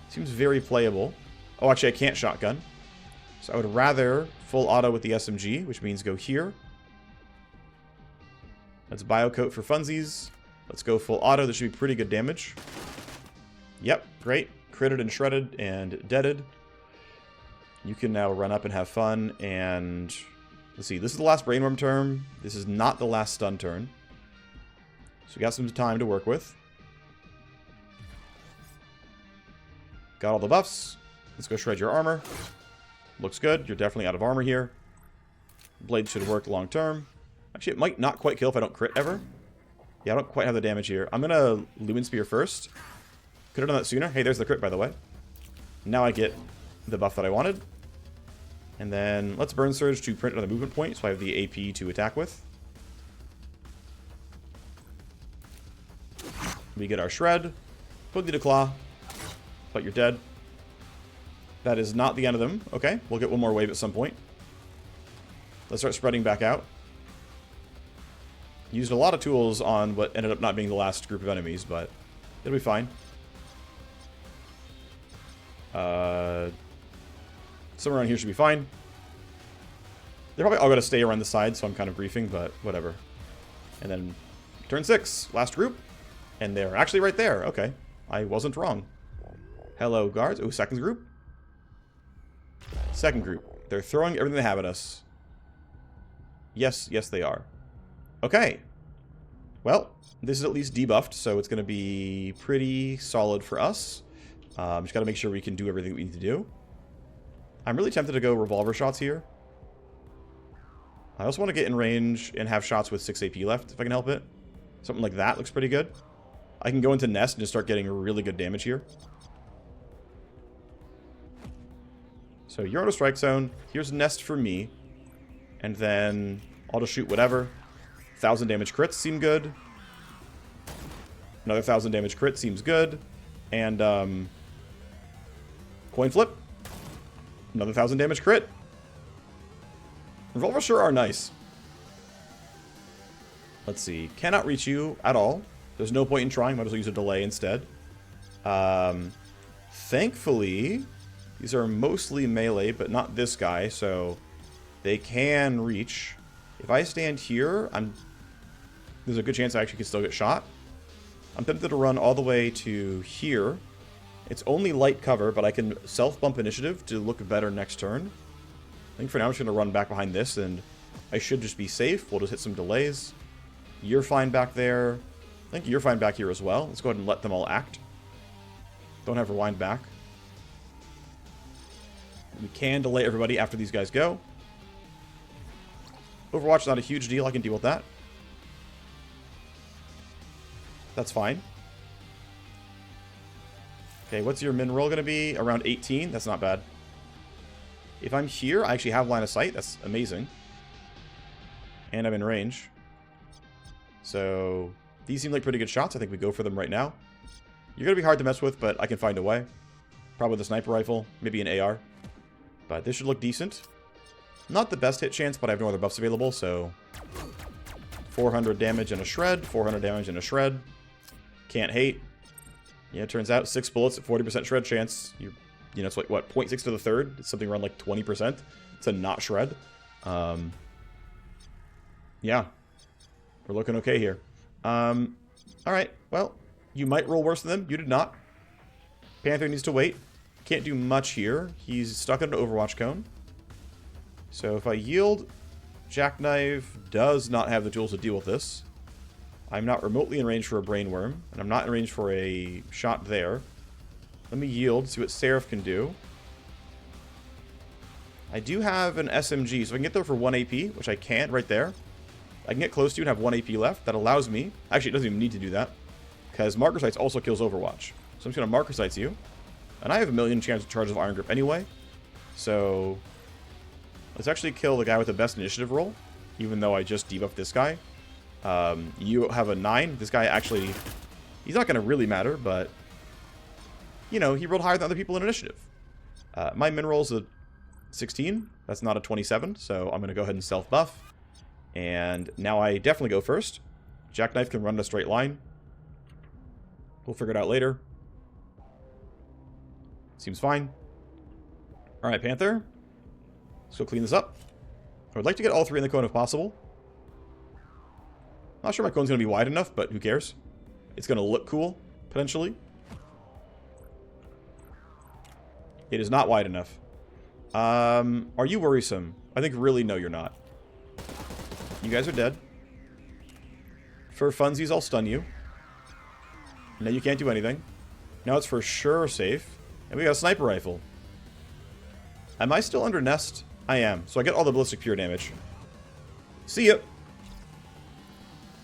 Seems very playable. Oh, actually, I can't shotgun. So I would rather full auto with the SMG, which means go here. Let's biocoat for funsies. Let's go full auto. This should be pretty good damage. Yep, great. Critted and shredded and deaded. You can now run up and have fun, and... Let's see, this is the last Brainworm turn. This is not the last stun turn. So we got some time to work with. Got all the buffs. Let's go shred your armor. Looks good. You're definitely out of armor here. Blade should work long term. Actually, it might not quite kill if I don't crit ever. Yeah, I don't quite have the damage here. I'm going to Lumen Spear first. Could have done that sooner. Hey, there's the crit, by the way. Now I get the buff that I wanted. And then let's Burn Surge to print another movement point, so I have the AP to attack with. We get our Shred. Hoodly to Claw. But you're dead. That is not the end of them. Okay, we'll get one more wave at some point. Let's start spreading back out. Used a lot of tools on what ended up not being the last group of enemies, but it'll be fine. Somewhere around here should be fine. They're probably all going to stay around the side, so I'm kind of griefing, but whatever. And then turn 6, last group. And they're actually right there. Okay, I wasn't wrong. Hello, guards. Oh, second group. Second group. They're throwing everything they have at us. Yes, yes they are. Okay. Well, this is at least debuffed, so it's going to be pretty solid for us. Just got to make sure we can do everything we need to do. I'm really tempted to go revolver shots here. I also want to get in range and have shots with 6 AP left, if I can help it. Something like that looks pretty good. I can go into Nest and just start getting really good damage here. So you're out of strike zone. Here's Nest for me. And then I'll just shoot whatever. 1,000 damage crits seem good. Another 1,000 damage crit seems good. And, coin flip. Another 1,000 damage crit. Revolvers sure are nice. Let's see. Cannot reach you at all. There's no point in trying. Might as well use a delay instead. Thankfully, these are mostly melee, but not this guy, so they can reach. If I stand here, there's a good chance I actually can still get shot. I'm tempted to run all the way to here. It's only light cover, but I can self-bump initiative to look better next turn. I think for now I'm just going to run back behind this, and I should just be safe. We'll just hit some delays. You're fine back there. I think you're fine back here as well. Let's go ahead and let them all act. Don't have rewind back. We can delay everybody after these guys go. Overwatch is not a huge deal. I can deal with that. That's fine. Okay, what's your min roll going to be? Around 18? That's not bad. If I'm here, I actually have line of sight. That's amazing. And I'm in range. So these seem like pretty good shots. I think we go for them right now. You're going to be hard to mess with, but I can find a way. Probably with a sniper rifle, maybe an AR. But this should look decent. Not the best hit chance, but I have no other buffs available, so 400 damage and a shred, 400 damage and a shred. Can't hate. Yeah, it turns out 6 bullets at 40% shred chance. You know, it's like, what, 0.6 to the third? It's something around like 20% to not shred. Yeah. We're looking okay here. Alright, well, you might roll worse than them. You did not. Panther needs to wait. Can't do much here. He's stuck in an Overwatch cone. So if I yield, Jackknife does not have the tools to deal with this. I'm not remotely in range for a Brainworm, and I'm not in range for a shot there. Let me yield, see what Seraph can do. I do have an SMG, so I can get there for 1 AP, which I can't right there. I can get close to you and have 1 AP left. That allows me... Actually, it doesn't even need to do that, because Marker Sights also kills Overwatch. So I'm just going to Marker Sights you. And I have a million chance of charges of Iron Grip anyway. So let's actually kill the guy with the best initiative roll, even though I just debuffed this guy. You have a 9. This guy actually... He's not going to really matter, but... You know, he rolled higher than other people in initiative. My min roll is a 16. That's not a 27, so I'm going to go ahead and self-buff. And now I definitely go first. Jackknife can run in a straight line. We'll figure it out later. Seems fine. Alright, Panther. Let's go clean this up. I would like to get all 3 in the cone if possible. Not sure my cone's going to be wide enough, but who cares? It's going to look cool, potentially. It is not wide enough. Are you worrisome? I think really no, you're not. You guys are dead. For funsies, I'll stun you. Now you can't do anything. Now it's for sure safe. And we got a sniper rifle. Am I still under nest? I am. So I get all the ballistic pure damage. See ya.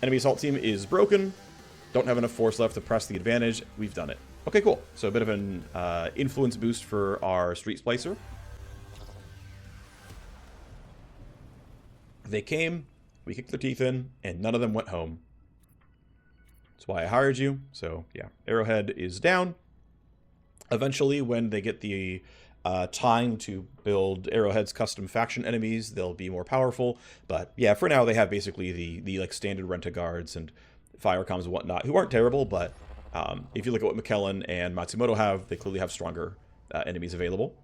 Enemy assault team is broken. Don't have enough force left to press the advantage. We've done it. Okay, cool. So a bit of an influence boost for our Street Splicer. They came, we kicked their teeth in, and none of them went home. That's why I hired you. So, yeah. Arrowhead is down. Eventually, when they get the time to build Arrowhead's custom faction enemies, they'll be more powerful. But, yeah, for now, they have basically the like, standard Rent-A-Guards and Fire Comms and whatnot, who aren't terrible, but if you look at what McKellen and Matsumoto have, they clearly have stronger enemies available.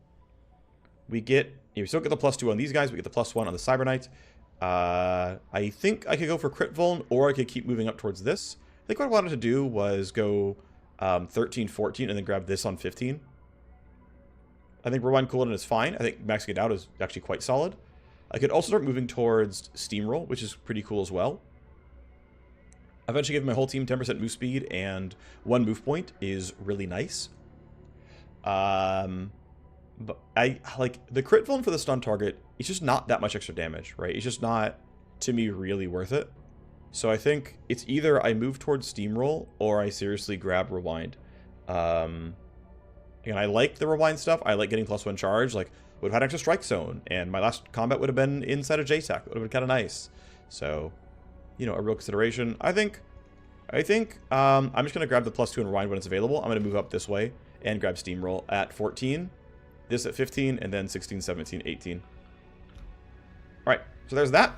We still get the +2 on these guys, we get the +1 on the Cyber Knight. I think I could go for crit vuln, or I could keep moving up towards this. I think what I wanted to do was go 13, 14, and then grab this on 15. I think Rewind Cooldown is fine. I think maxing it out is actually quite solid. I could also start moving towards Steamroll, which is pretty cool as well. Eventually giving my whole team 10% move speed and 1 move point is really nice. But I like the crit vuln for the stun target. It's just not that much extra damage, right? It's just not, to me, really worth it. So I think it's either I move towards Steamroll or I seriously grab Rewind. And I like the Rewind stuff. I like getting +1 charge. Like, would have had extra strike zone, and my last combat would have been inside of JTAC. It would have been kind of nice. So, you know, a real consideration. I think I'm just going to grab the +2 and Rewind when it's available. I'm going to move up this way and grab Steamroll at 14, this at 15, and then 16, 17, 18. All right, so there's that.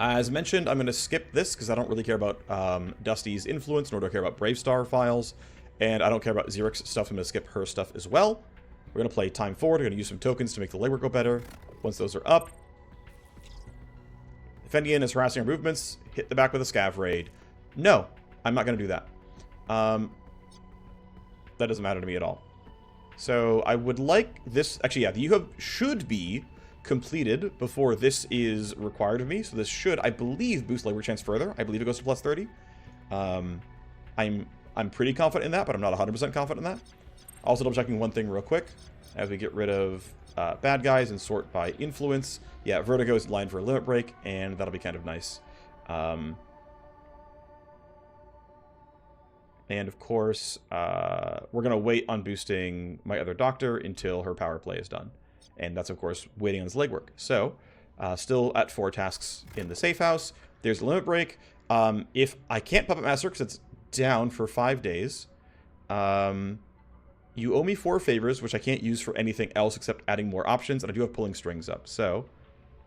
As mentioned, I'm going to skip this because I don't really care about Dusty's influence, nor do I care about Brave Star files, and I don't care about Xeric's stuff. I'm going to skip her stuff as well. We're going to play time forward. We're going to use some tokens to make the legwork go better. Once those are up, if Endgame is harassing our movements, hit the back with a Scav Raid. No, I'm not going to do that. That doesn't matter to me at all. So I would like this... Actually, yeah, the UHub should be completed before this is required of me. So this should, I believe, boost legwork chance further. I believe it goes to +30. I'm pretty confident in that, but I'm not 100% confident in that. Also double checking one thing real quick. as we get rid of bad guys and sort by influence. Yeah, Vertigo's in line for a limit break, and that'll be kind of nice. And of course, we're going to wait on boosting my other doctor until her power play is done. And that's, of course, waiting on his legwork. So, still at 4 tasks in the safe house. There's a limit break. If I can't Puppet Master because it's down for 5 days, you owe me 4 favors, which I can't use for anything else except adding more options. And I do have pulling strings up. So,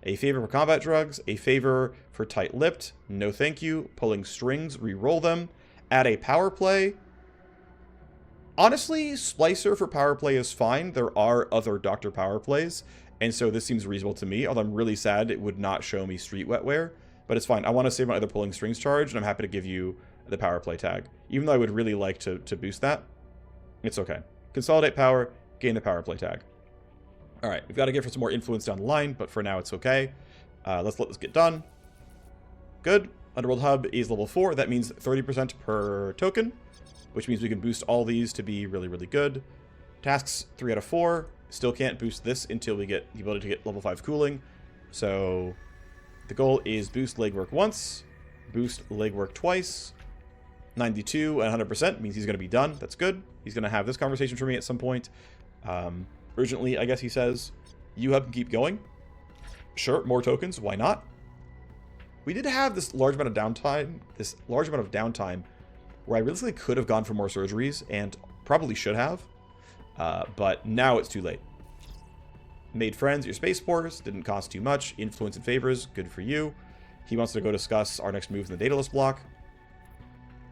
a favor for combat drugs, a favor for tight-lipped, no thank you. Pulling strings, re-roll them. Add a power play. Honestly, Splicer for power play is fine. There are other Doctor power plays, and so this seems reasonable to me, although I'm really sad it would not show me Street Wetware, but it's fine. I want to save my other pulling strings charge, and I'm happy to give you the power play tag. Even though I would really like to boost that, it's okay. Consolidate power, gain the power play tag. Alright, we've got to get for some more influence down the line, but for now it's okay. Let's let this get done. Good. Underworld Hub is level 4. That means 30% per token, which means we can boost all these to be really, really good. Tasks 3 out of 4. Still can't boost this until we get the ability to get level 5 cooling. So the goal is boost legwork once, boost legwork twice. 92 and 100% means he's going to be done. That's good. He's going to have this conversation for me at some point. Urgently, I guess he says, you have to keep going. Sure, more tokens. Why not? We did have this large amount of downtime where I realistically could have gone for more surgeries and probably should have, but now it's too late. Made friends, your spaceports, didn't cost too much. Influence and favors, good for you. He wants to go discuss our next move in the Daedalus block.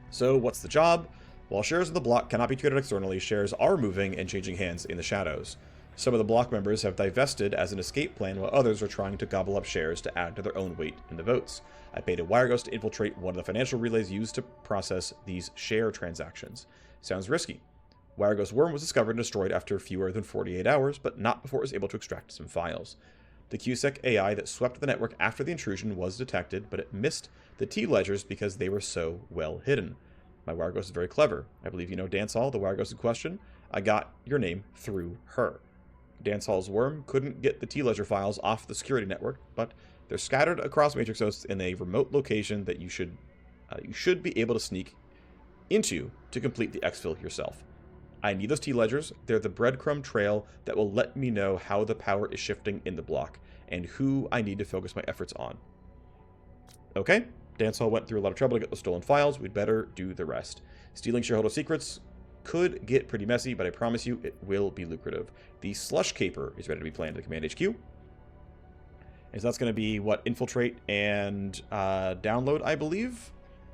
So what's the job? While shares of the block cannot be traded externally, shares are moving and changing hands in the shadows. Some of the block members have divested as an escape plan, while others are trying to gobble up shares to add to their own weight in the votes. I paid a wire ghost to infiltrate one of the financial relays used to process these share transactions. Sounds risky. Wire Ghost Worm was discovered and destroyed after fewer than 48 hours, but not before it was able to extract some files. The QSEC AI that swept the network after the intrusion was detected, but it missed the T-ledgers because they were so well hidden. My Wire Ghost is very clever. I believe you know Dancehall, the Wire Ghost in question. I got your name through her. Dancehall's worm couldn't get the T-ledger files off the security network, but they're scattered across Matrix hosts in a remote location that you should be able to sneak into to complete the exfil yourself. I need those T-ledgers. They're the breadcrumb trail that will let me know how the power is shifting in the block and who I need to focus my efforts on. Okay, Dancehall went through a lot of trouble to get those stolen files. We'd better do the rest. Stealing shareholder secrets could get pretty messy, but I promise you it will be lucrative. The Slush Caper is ready to be planned at Command HQ. And so that's going to be, what, infiltrate and download, I believe.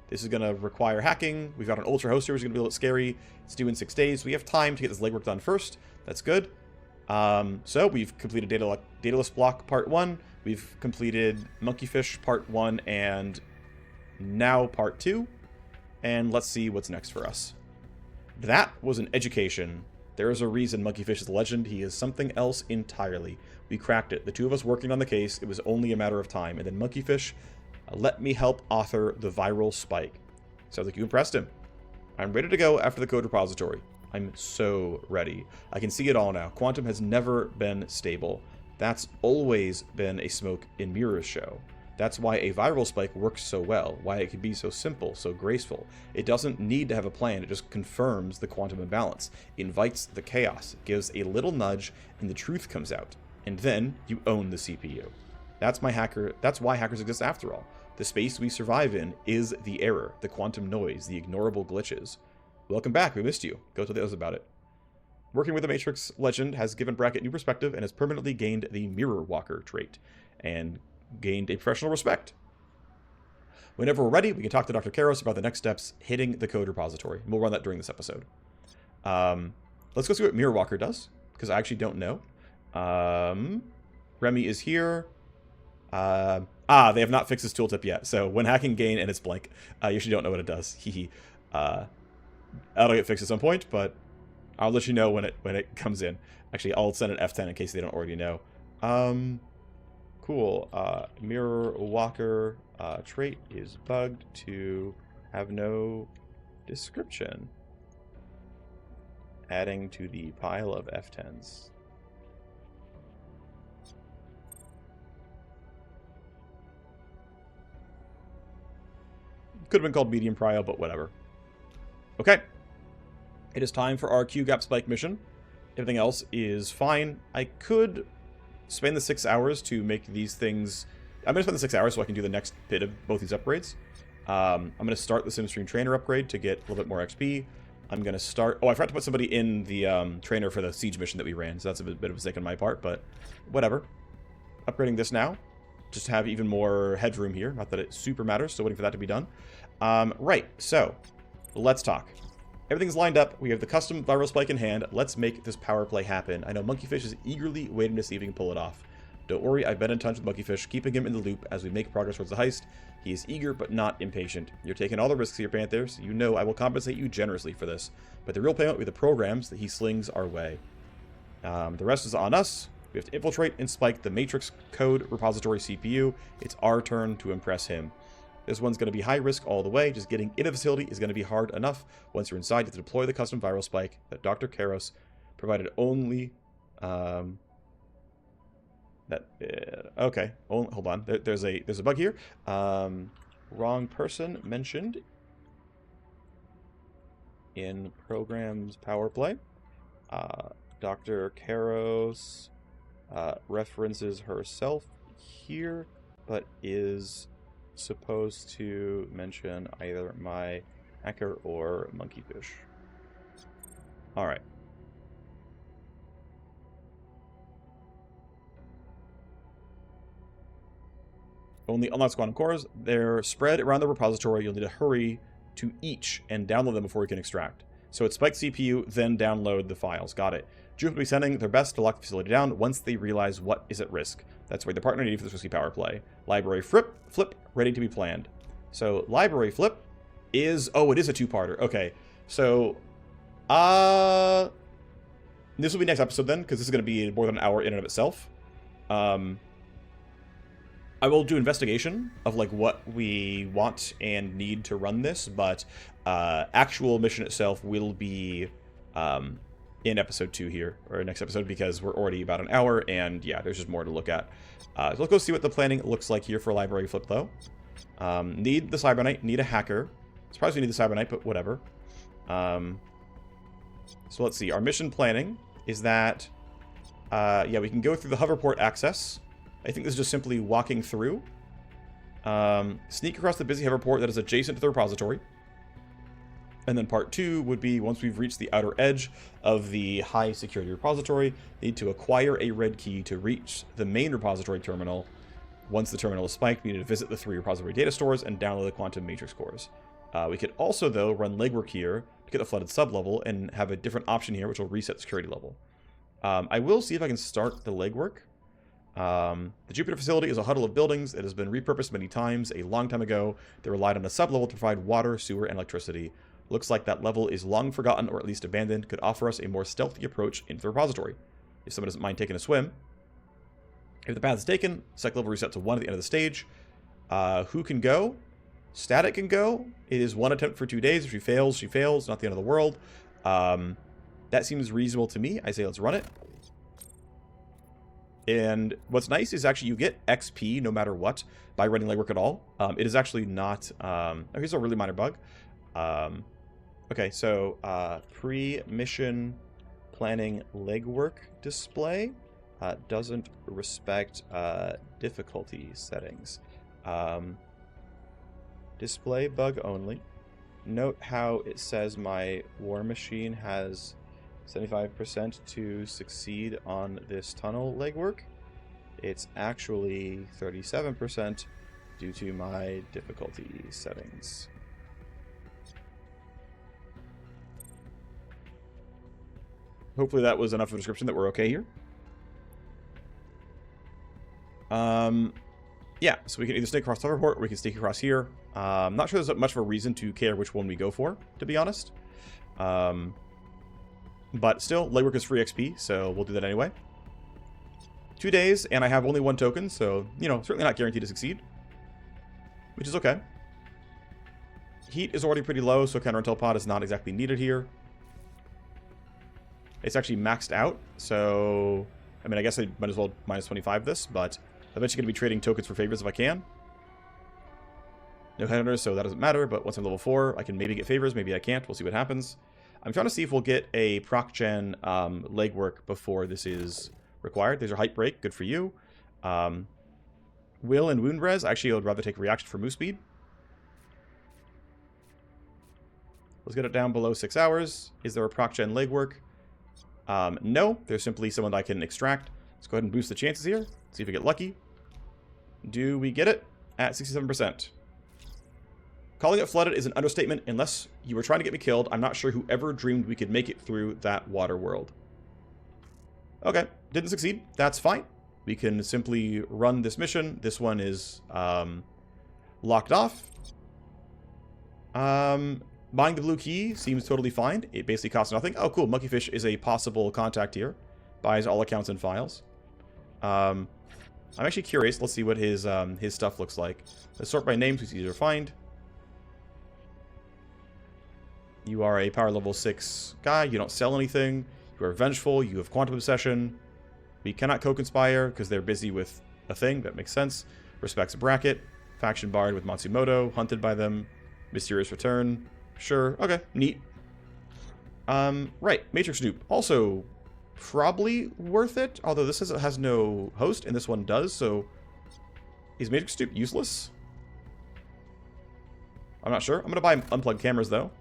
This is going to require hacking. We've got an Ultra Host here, which is going to be a little scary. It's due in 6 days. So we have time to get this legwork done first. That's good. So we've completed Daedalus Block Part 1. We've completed Monkeyfish Part 1 and now Part 2. And let's see what's next for us. That was an education. There is a reason Monkeyfish is a legend. He is something else entirely. We cracked it. The two of us working on the case. It was only a matter of time. And then Monkeyfish let me help author the viral spike. Sounds like you impressed him. I'm ready to go after the code repository. I'm so ready. I can see it all now. Quantum has never been stable. That's always been a smoke and mirrors show. That's why a viral spike works so well, why it can be so simple, so graceful. It doesn't need to have a plan, it just confirms the quantum imbalance, invites the chaos, gives a little nudge, and the truth comes out. And then you own the CPU. That's why hackers exist after all. The space we survive in is the error, the quantum noise, the ignorable glitches. Welcome back, we missed you. Go tell the others about it. Working with the Matrix legend has given Brackett new perspective and has permanently gained the Mirror Walker trait, and gained a professional respect. Whenever we're ready, we can talk to Dr. Karos about the next steps hitting the code repository. We'll run that during this episode. Let's go see what Mirror Walker does, because I actually don't know. Remy is here. They have not fixed this tooltip yet. So when hacking gain and it's blank, you actually don't know what it does. That'll get fixed at some point, but I'll let you know when it comes in. Actually, I'll send an F10 in case they don't already know. Cool. Mirror Walker trait is bugged to have no description. Adding to the pile of F10s. Could have been called medium prio, but whatever. Okay. It is time for our Q-gap spike mission. Everything else is fine. I could spend the 6 hours to make these things... I'm going to spend the 6 hours so I can do the next bit of both these upgrades. I'm going to start the SimStream Trainer upgrade to get a little bit more XP. I'm going to start... Oh, I forgot to put somebody in the trainer for the siege mission that we ran, so that's a bit of a mistake on my part, but whatever. Upgrading this now, just to have even more headroom here. Not that it super matters, still waiting for that to be done. Right, so let's talk. Everything's lined up. We have the custom viral spike in hand. Let's make this power play happen. I know Monkeyfish is eagerly waiting to see if he can pull it off. Don't worry, I've been in touch with Monkeyfish, keeping him in the loop as we make progress towards the heist. He is eager but not impatient. You're taking all the risks here, Panthers. You know I will compensate you generously for this. But the real payment will be the programs that he slings our way. The rest is on us. We have to infiltrate and spike the Matrix Code Repository CPU. It's our turn to impress him. This one's going to be high risk all the way. Just getting in a facility is going to be hard enough. Once you're inside, you have to deploy the custom viral spike that Dr. Karos provided only... okay, hold on. There's a bug here. Wrong person mentioned in programs power play. Dr. Karos references herself here, but is supposed to mention either my hacker or Monkeyfish. All right. Only unlocked quantum cores. They're spread around the repository. You'll need to hurry to each and download them before you can extract. So it's spike CPU, then download the files. Got it. Juke will be sending their best to lock the facility down once they realize what is at risk. That's why the partner needed for this risky power play. Library flip, ready to be planned. So library flip is... Oh, it is a two-parter. Okay. So, this will be next episode then, because this is going to be more than an hour in and of itself. I will do investigation of like what we want and need to run this, but actual mission itself will be in episode 2 here, or next episode, because we're already about an hour, and yeah, there's just more to look at. So let's go see what the planning looks like here for library flip, though. Need the Cyberknight, need a hacker. Surprised we need the Cyberknight, but whatever. So let's see, our mission planning is that, yeah, we can go through the hoverport access. I think this is just simply walking through. Sneak across the busy hoverport that is adjacent to the repository. And then part 2 would be, once we've reached the outer edge of the high security repository, need to acquire a red key to reach the main repository terminal. Once the terminal is spiked, we need to visit the 3 repository data stores and download the quantum matrix cores. We could also, though, run legwork here to get the flooded sublevel and have a different option here, which will reset the security level. I will see if I can start the legwork. The Jupiter facility is a huddle of buildings that has been repurposed many times. A long time ago, they relied on a sublevel to provide water, sewer, and electricity. Looks like that level is long forgotten or at least abandoned. Could offer us a more stealthy approach into the repository. If someone doesn't mind taking a swim. If the path is taken, psych level reset to 1 at the end of the stage. Who can go? Static can go. It is 1 attempt for 2 days. If she fails, she fails. Not the end of the world. That seems reasonable to me. I say let's run it. And what's nice is actually you get XP no matter what by running legwork at all. It is actually not... here's a really minor bug. Okay, so pre-mission planning legwork display doesn't respect difficulty settings. Display bug only. Note how it says my Warmachine has 75% to succeed on this tunnel legwork. It's actually 37% due to my difficulty settings. Hopefully that was enough of a description that we're okay here. Yeah, so we can either sneak across the hoverport or we can sneak across here. I'm not sure there's much of a reason to care which one we go for, to be honest. But still, legwork is free XP, so we'll do that anyway. 2 days, and I have only 1 token, so, you know, certainly not guaranteed to succeed. Which is okay. Heat is already pretty low, so counter-intel pod is not exactly needed here. It's actually maxed out, so... I mean, I guess I might as well minus 25 this, but I'm eventually going to be trading tokens for favors if I can. No headhunters, so that doesn't matter, but once I'm level 4, I can maybe get favors, maybe I can't. We'll see what happens. I'm trying to see if we'll get a proc gen legwork before this is required. There's your height break, good for you. Will and wound res, actually I would rather take reaction for move speed. Let's get it down below 6 hours. Is there a proc gen legwork? No, there's simply someone that I can extract. Let's go ahead and boost the chances here. See if we get lucky. Do we get it? At 67%. Calling it flooded is an understatement. Unless you were trying to get me killed, I'm not sure who ever dreamed we could make it through that water world. Okay, didn't succeed. That's fine. We can simply run this mission. This one is locked off. Buying the blue key seems totally fine. It basically costs nothing. Oh, cool. Monkeyfish is a possible contact here. Buys all accounts and files. I'm actually curious. Let's see what his stuff looks like. Let's sort by names. It's easier to find. You are a power level 6 guy. You don't sell anything. You are vengeful. You have quantum obsession. We cannot co-conspire because they're busy with a thing. That makes sense. Respects a bracket. Faction barred with Matsumoto. Hunted by them. Mysterious return. Sure. Okay. Neat. Right. Matrix Snoop. Also, probably worth it. Although this has no host, and this one does. So, is Matrix Snoop useless? I'm not sure. I'm going to buy unplugged cameras, though.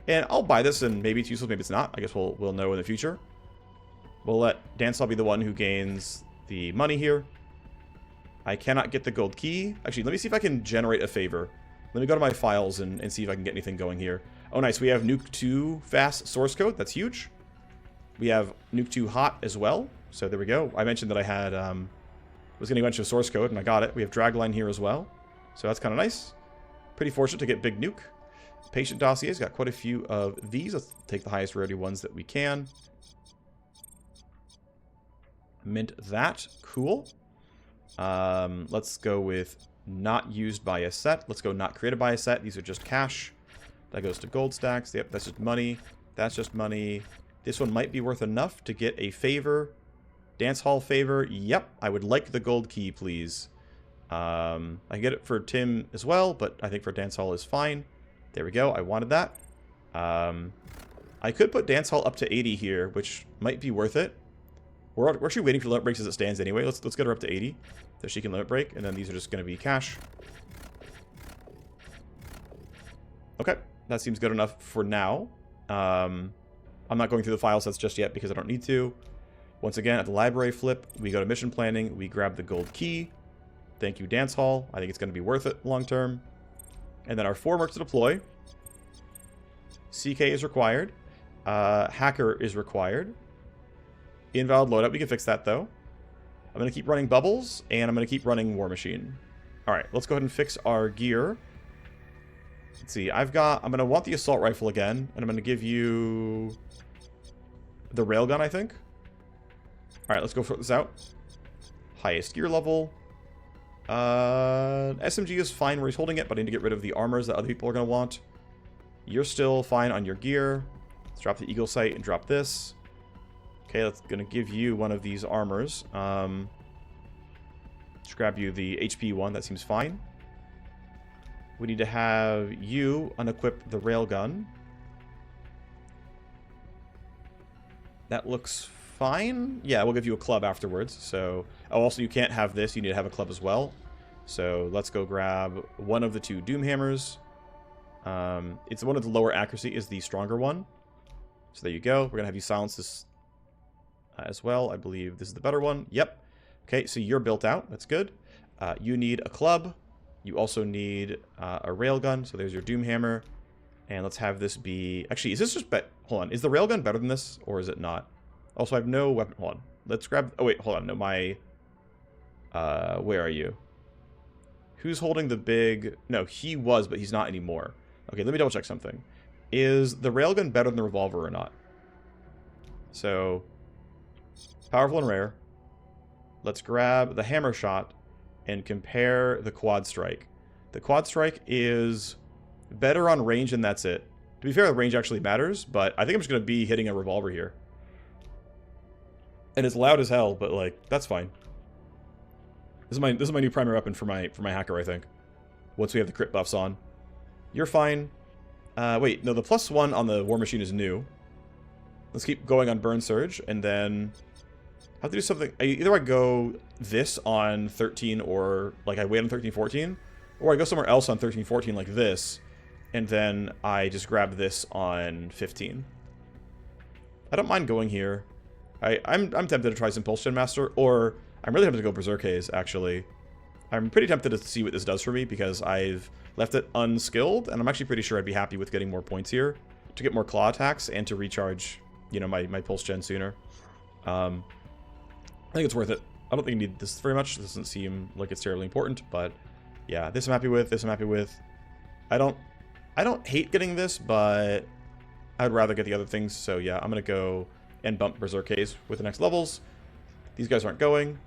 And I'll buy this, and maybe it's useless, maybe it's not. I guess we'll know in the future. We'll let Dancehall be the one who gains the money here. I cannot get the gold key. Actually, let me see if I can generate a favor. Let me go to my files and see if I can get anything going here. Oh, nice. We have Nuke 2 fast source code. That's huge. We have Nuke 2 hot as well. So there we go. I mentioned that I had was getting a bunch of source code, and I got it. We have Dragline here as well. So that's kind of nice. Pretty fortunate to get Big Nuke. Patient dossiers, got quite a few of these. Let's take the highest rarity ones that we can. Mint that. Cool. Let's go with not used by a set. Let's go not created by a set. These are just cash. That goes to gold stacks. Yep, that's just money. That's just money. This one might be worth enough to get a favor. Dance hall favor. Yep, I would like the gold key, please. I can get it for Tim as well, but I think for dance hall is fine. There we go. I wanted that. I could put dance hall up to 80 here, which might be worth it. We're actually waiting for limit breaks as it stands anyway. Let's get her up to 80 so she can limit break, and then these are just going to be cash. Okay, that seems good enough for now. I'm not going through the file sets just yet because I don't need to. Once again, at the library flip, we go to mission planning. We grab the gold key. Thank you, dance hall. I think it's going to be worth it long term. And then our 4 marks to deploy. CK is required. Hacker is required. Invalid loadout. We can fix that, though. I'm going to keep running bubbles, and I'm going to keep running Warmachine. All right, let's go ahead and fix our gear. Let's see. I'm going to want the assault rifle again, and I'm going to give you the railgun, I think. All right, let's go sort this out. Highest gear level. SMG is fine where he's holding it, but I need to get rid of the armors that other people are going to want. You're still fine on your gear. Let's drop the eagle sight and drop this. Okay, that's going to give you one of these armors. Let's grab you the HP one. That seems fine. We need to have you unequip the railgun. That looks fine. Yeah, we'll give you a club afterwards. So, oh, also you can't have this. You need to have a club as well. So let's go grab one of the 2 Doom Hammers. It's one of the lower accuracy is the stronger one. So there you go. We're going to have you silence this as well. I believe this is the better one. Yep. Okay, so you're built out. That's good. You need a club. You also need a railgun. So there's your Doom Hammer. And let's have this be... Actually, is this just... Hold on. Is the railgun better than this, or is it not? Also, I have no weapon... Hold on. Let's grab... Oh, wait. Hold on. No, my... where are you? Who's holding the big... No, he was, but he's not anymore. Okay, let me double check something. Is the railgun better than the revolver or not? So... Powerful and rare. Let's grab the hammer shot and compare the quad strike. The quad strike is better on range, and that's it. To be fair, the range actually matters, but I think I'm just going to be hitting a revolver here. And it's loud as hell, but, like, that's fine. This is my new primary weapon for my hacker, I think. once we have the crit buffs on. You're fine. Wait, no, the +1 on the Warmachine is new. Let's keep going on Burn Surge, and then I have to do something. Either I go this on 13, or like I wait on 13, 14, or I go somewhere else on 13, 14 like this, and then I just grab this on 15. I don't mind going here. I'm tempted to try some Pulse Gen Master, or I'm really tempted to go Berserk Haze, actually. I'm pretty tempted to see what this does for me, because I've left it unskilled, and I'm actually pretty sure I'd be happy with getting more points here to get more claw attacks and to recharge, you know, my Pulse Gen sooner. I think it's worth it. I don't think you need this very much. This doesn't seem like it's terribly important, but yeah, this I'm happy with. This I'm happy with. I don't hate getting this, but I'd rather get the other things. So yeah, I'm gonna go and bump Berserk Haze with the next levels. These guys aren't going.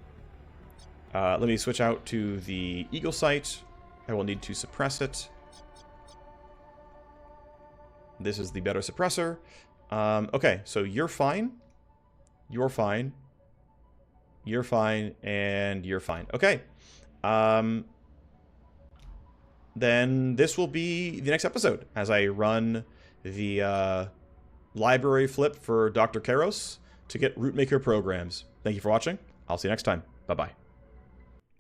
Let me switch out to the Eagle Sight. I will need to suppress it. This is the better suppressor. Okay, so you're fine. You're fine. You're fine, and you're fine. Okay. Then this will be the next episode as I run the library flip for Dr. Kairos to get Rootmaker programs. Thank you for watching. I'll see you next time. Bye-bye.